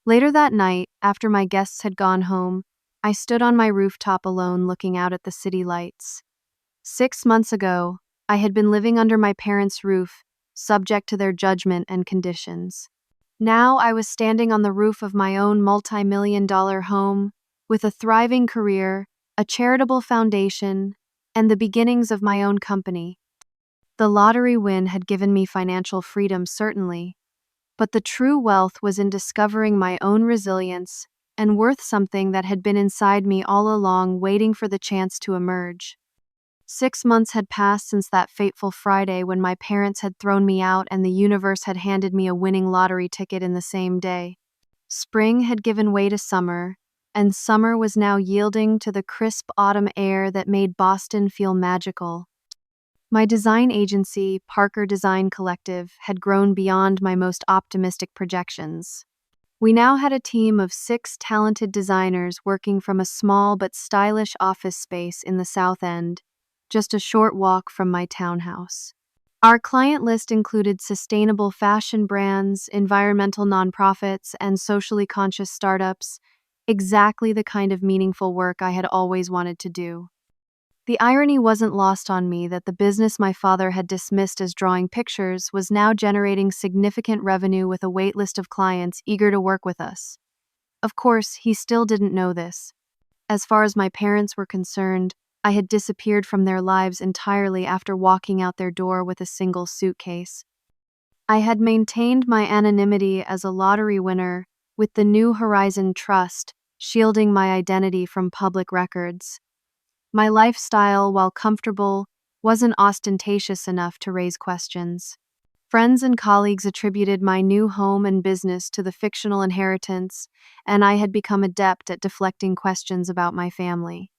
Later that night, after my guests had gone home, I stood on my rooftop alone looking out at the city lights. 6 months ago, I had been living under my parents' roof, subject to their judgment and conditions. Now I was standing on the roof of my own multi-million-dollar home, with a thriving career, a charitable foundation, and the beginnings of my own company. The lottery win had given me financial freedom, certainly, but the true wealth was in discovering my own resilience and worth, something that had been inside me all along, waiting for the chance to emerge. 6 months had passed since that fateful Friday when my parents had thrown me out and the universe had handed me a winning lottery ticket in the same day. Spring had given way to summer, and summer was now yielding to the crisp autumn air that made Boston feel magical. My design agency, Parker Design Collective, had grown beyond my most optimistic projections. We now had a team of 6 talented designers working from a small but stylish office space in the South End, just a short walk from my townhouse. Our client list included sustainable fashion brands, environmental nonprofits, and socially conscious startups, exactly the kind of meaningful work I had always wanted to do. The irony wasn't lost on me that the business my father had dismissed as drawing pictures was now generating significant revenue with a waitlist of clients eager to work with us. Of course, he still didn't know this. As far as my parents were concerned, I had disappeared from their lives entirely after walking out their door with a single suitcase. I had maintained my anonymity as a lottery winner, with the New Horizon Trust shielding my identity from public records. My lifestyle, while comfortable, wasn't ostentatious enough to raise questions. Friends and colleagues attributed my new home and business to the fictional inheritance, and I had become adept at deflecting questions about my family.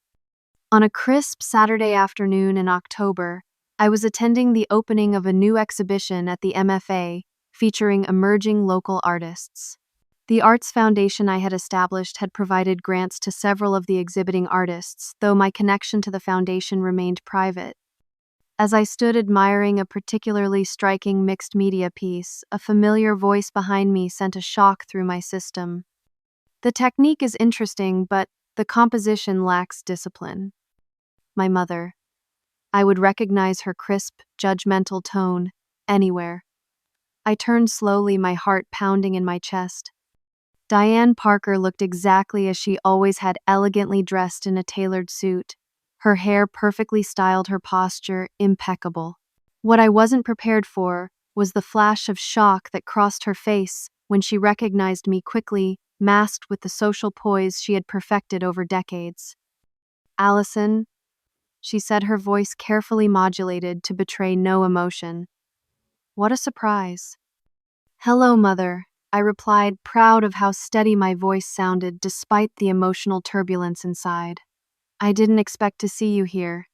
On a crisp Saturday afternoon in October, I was attending the opening of a new exhibition at the MFA featuring emerging local artists. The Arts Foundation I had established had provided grants to several of the exhibiting artists, though my connection to the foundation remained private. As I stood admiring a particularly striking mixed media piece, a familiar voice behind me sent a shock through my system. The technique is interesting, but the composition lacks discipline. My mother. I would recognize her crisp, judgmental tone anywhere. I turned slowly, my heart pounding in my chest. Diane Parker looked exactly as she always had, elegantly dressed in a tailored suit. Her hair perfectly styled, her posture impeccable. What I wasn't prepared for was the flash of shock that crossed her face when she recognized me quickly, masked with the social poise she had perfected over decades. "Allison," she said, her voice carefully modulated to betray no emotion. "What a surprise." "Hello, Mother," I replied, proud of how steady my voice sounded despite the emotional turbulence inside. "I didn't expect to see you here.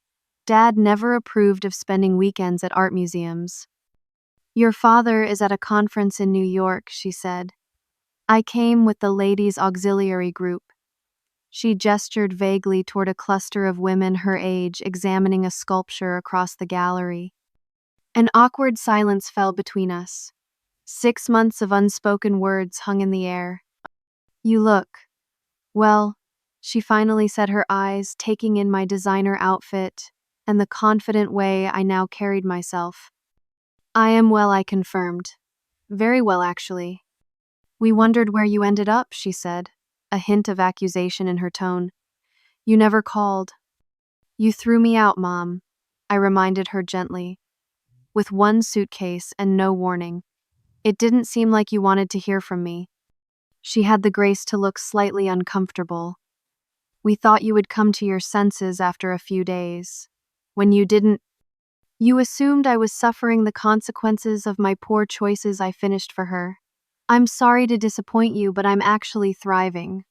Dad never approved of spending weekends at art museums." "Your father is at a conference in New York," she said. "I came with the ladies' auxiliary group." She gestured vaguely toward a cluster of women her age examining a sculpture across the gallery. An awkward silence fell between us. 6 months of unspoken words hung in the air. "You look well," she finally said, her eyes taking in my designer outfit and the confident way I now carried myself. "I am well," I confirmed. "Very well, actually." "We wondered where you ended up," she said, a hint of accusation in her tone. "You never called." "You threw me out, Mom," I reminded her gently. "With one suitcase and no warning. It didn't seem like you wanted to hear from me." She had the grace to look slightly uncomfortable. "We thought you would come to your senses after a few days. When you didn't, you assumed I was suffering the consequences of my poor choices," I finished for her. "I'm sorry to disappoint you, but I'm actually thriving."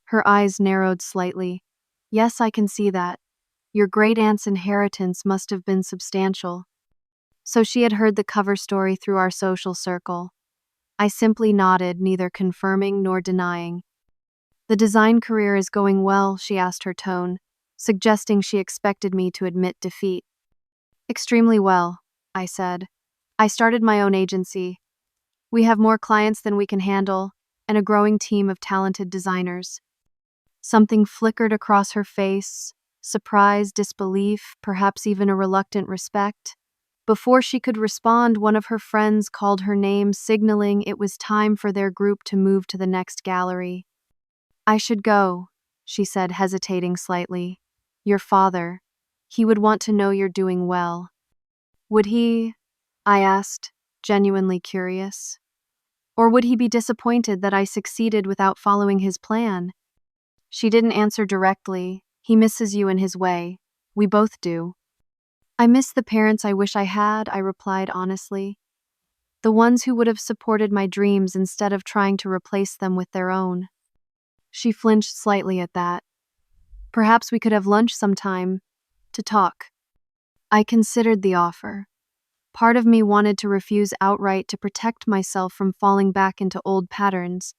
Her eyes narrowed slightly. "Yes, I can see that. Your great-aunt's inheritance must have been substantial." So she had heard the cover story through our social circle. I simply nodded, neither confirming nor denying. "The design career is going well," she asked, her tone suggesting she expected me to admit defeat. "Extremely well," I said. "I started my own agency. We have more clients than we can handle, and a growing team of talented designers." Something flickered across her face, surprise, disbelief, perhaps even a reluctant respect. Before she could respond, one of her friends called her name, signaling it was time for their group to move to the next gallery. "I should go," she said, hesitating slightly. "Your father. He would want to know you're doing well." "Would he?" I asked, genuinely curious. "Or would he be disappointed that I succeeded without following his plan?" She didn't answer directly. "He misses you in his way. We both do." "I miss the parents I wish I had," I replied honestly. "The ones who would have supported my dreams instead of trying to replace them with their own." She flinched slightly at that. "Perhaps we could have lunch sometime to talk." I considered the offer. Part of me wanted to refuse outright to protect myself from falling back into old patterns,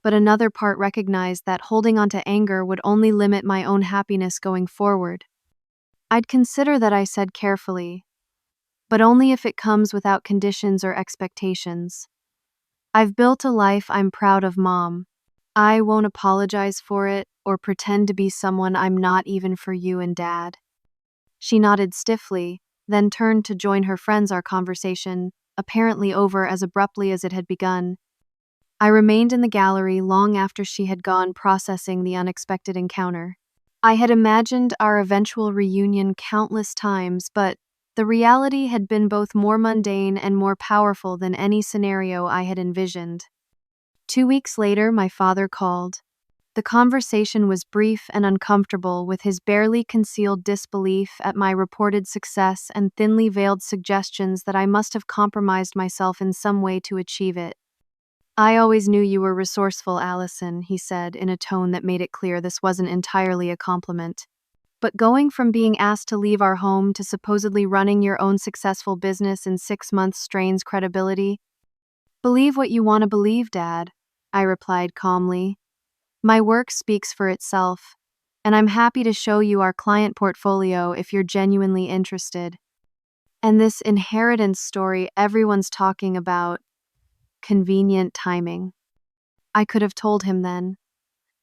but another part recognized that holding on to anger would only limit my own happiness going forward. I'd consider that, I said carefully, but only if it comes without conditions or expectations. I've built a life I'm proud of, Mom. I won't apologize for it or pretend to be someone I'm not, even for you and Dad. She nodded stiffly, then turned to join her friends, our conversation apparently over as abruptly as it had begun. I remained in the gallery long after she had gone, processing the unexpected encounter. I had imagined our eventual reunion countless times, but the reality had been both more mundane and more powerful than any scenario I had envisioned. 2 weeks later, my father called. The conversation was brief and uncomfortable, with his barely concealed disbelief at my reported success and thinly veiled suggestions that I must have compromised myself in some way to achieve it. I always knew you were resourceful, Allison, he said in a tone that made it clear this wasn't entirely a compliment. But going from being asked to leave our home to supposedly running your own successful business in 6 months strains credibility. Believe what you want to believe, Dad, I replied calmly. My work speaks for itself, and I'm happy to show you our client portfolio if you're genuinely interested. And this inheritance story everyone's talking about, convenient timing. I could have told him then.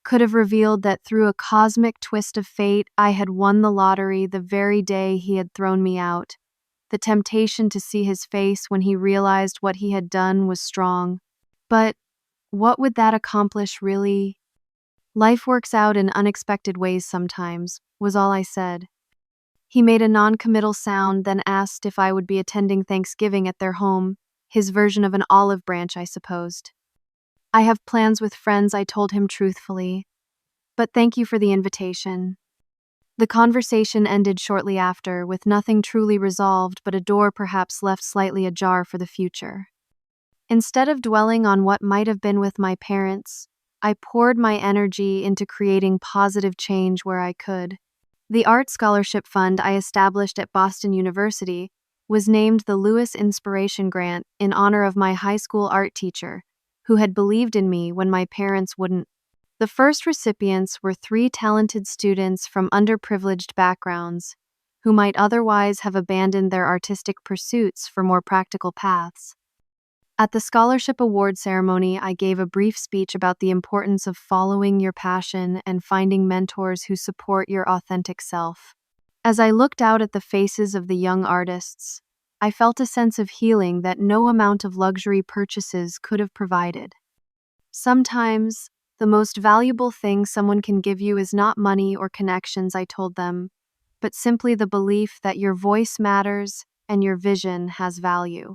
Could have revealed that through a cosmic twist of fate, I had won the lottery the very day he had thrown me out. The temptation to see his face when he realized what he had done was strong. But what would that accomplish, really? Life works out in unexpected ways sometimes, was all I said. He made a non-committal sound, then asked if I would be attending Thanksgiving at their home, his version of an olive branch, I supposed. I have plans with friends, I told him truthfully. But thank you for the invitation. The conversation ended shortly after, with nothing truly resolved but a door perhaps left slightly ajar for the future. Instead of dwelling on what might have been with my parents, I poured my energy into creating positive change where I could. The art scholarship fund I established at Boston University was named the Lewis Inspiration Grant in honor of my high school art teacher, who had believed in me when my parents wouldn't. The first recipients were 3 talented students from underprivileged backgrounds who might otherwise have abandoned their artistic pursuits for more practical paths. At the scholarship award ceremony, I gave a brief speech about the importance of following your passion and finding mentors who support your authentic self. As I looked out at the faces of the young artists, I felt a sense of healing that no amount of luxury purchases could have provided. Sometimes, the most valuable thing someone can give you is not money or connections, I told them, but simply the belief that your voice matters and your vision has value.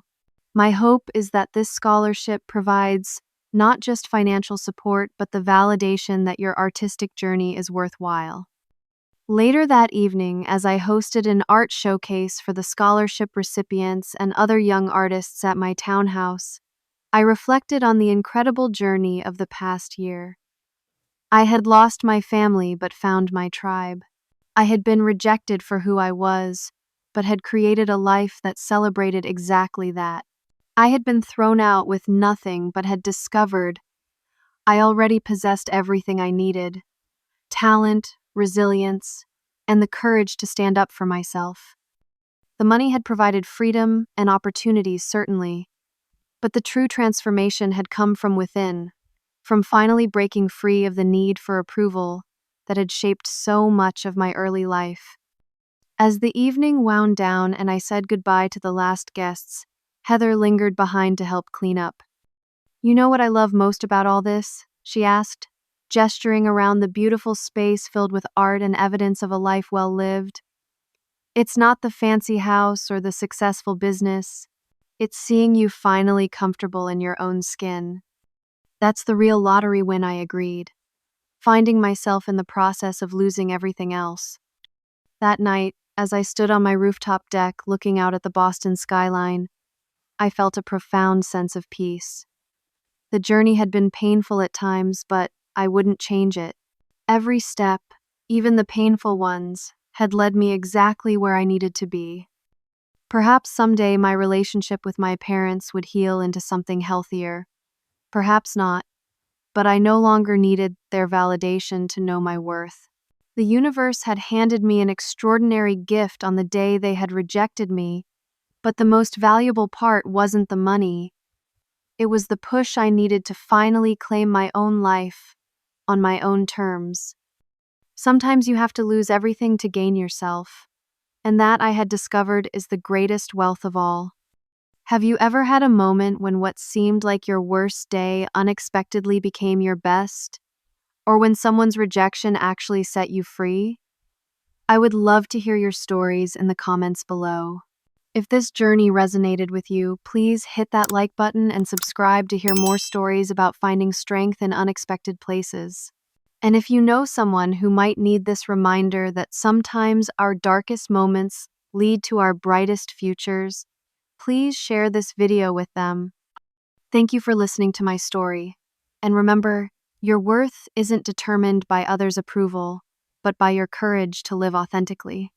My hope is that this scholarship provides not just financial support, but the validation that your artistic journey is worthwhile. Later that evening, as I hosted an art showcase for the scholarship recipients and other young artists at my townhouse, I reflected on the incredible journey of the past year. I had lost my family but found my tribe. I had been rejected for who I was, but had created a life that celebrated exactly that. I had been thrown out with nothing but had discovered I already possessed everything I needed: talent, resilience, and the courage to stand up for myself. The money had provided freedom and opportunities, certainly, but the true transformation had come from within, from finally breaking free of the need for approval that had shaped so much of my early life. As the evening wound down and I said goodbye to the last guests, Heather lingered behind to help clean up. You know what I love most about all this? She asked, gesturing around the beautiful space filled with art and evidence of a life well lived. It's not the fancy house or the successful business. It's seeing you finally comfortable in your own skin. That's the real lottery win, I agreed, finding myself in the process of losing everything else. That night, as I stood on my rooftop deck looking out at the Boston skyline, I felt a profound sense of peace. The journey had been painful at times, but I wouldn't change it. Every step, even the painful ones, had led me exactly where I needed to be. Perhaps someday my relationship with my parents would heal into something healthier. Perhaps not, but I no longer needed their validation to know my worth. The universe had handed me an extraordinary gift on the day they had rejected me, but the most valuable part wasn't the money. It was the push I needed to finally claim my own life on my own terms. Sometimes you have to lose everything to gain yourself, and that I had discovered is the greatest wealth of all. Have you ever had a moment when what seemed like your worst day unexpectedly became your best? Or when someone's rejection actually set you free? I would love to hear your stories in the comments below. If this journey resonated with you, please hit that like button and subscribe to hear more stories about finding strength in unexpected places. And if you know someone who might need this reminder that sometimes our darkest moments lead to our brightest futures, please share this video with them. Thank you for listening to my story. And remember, your worth isn't determined by others' approval, but by your courage to live authentically.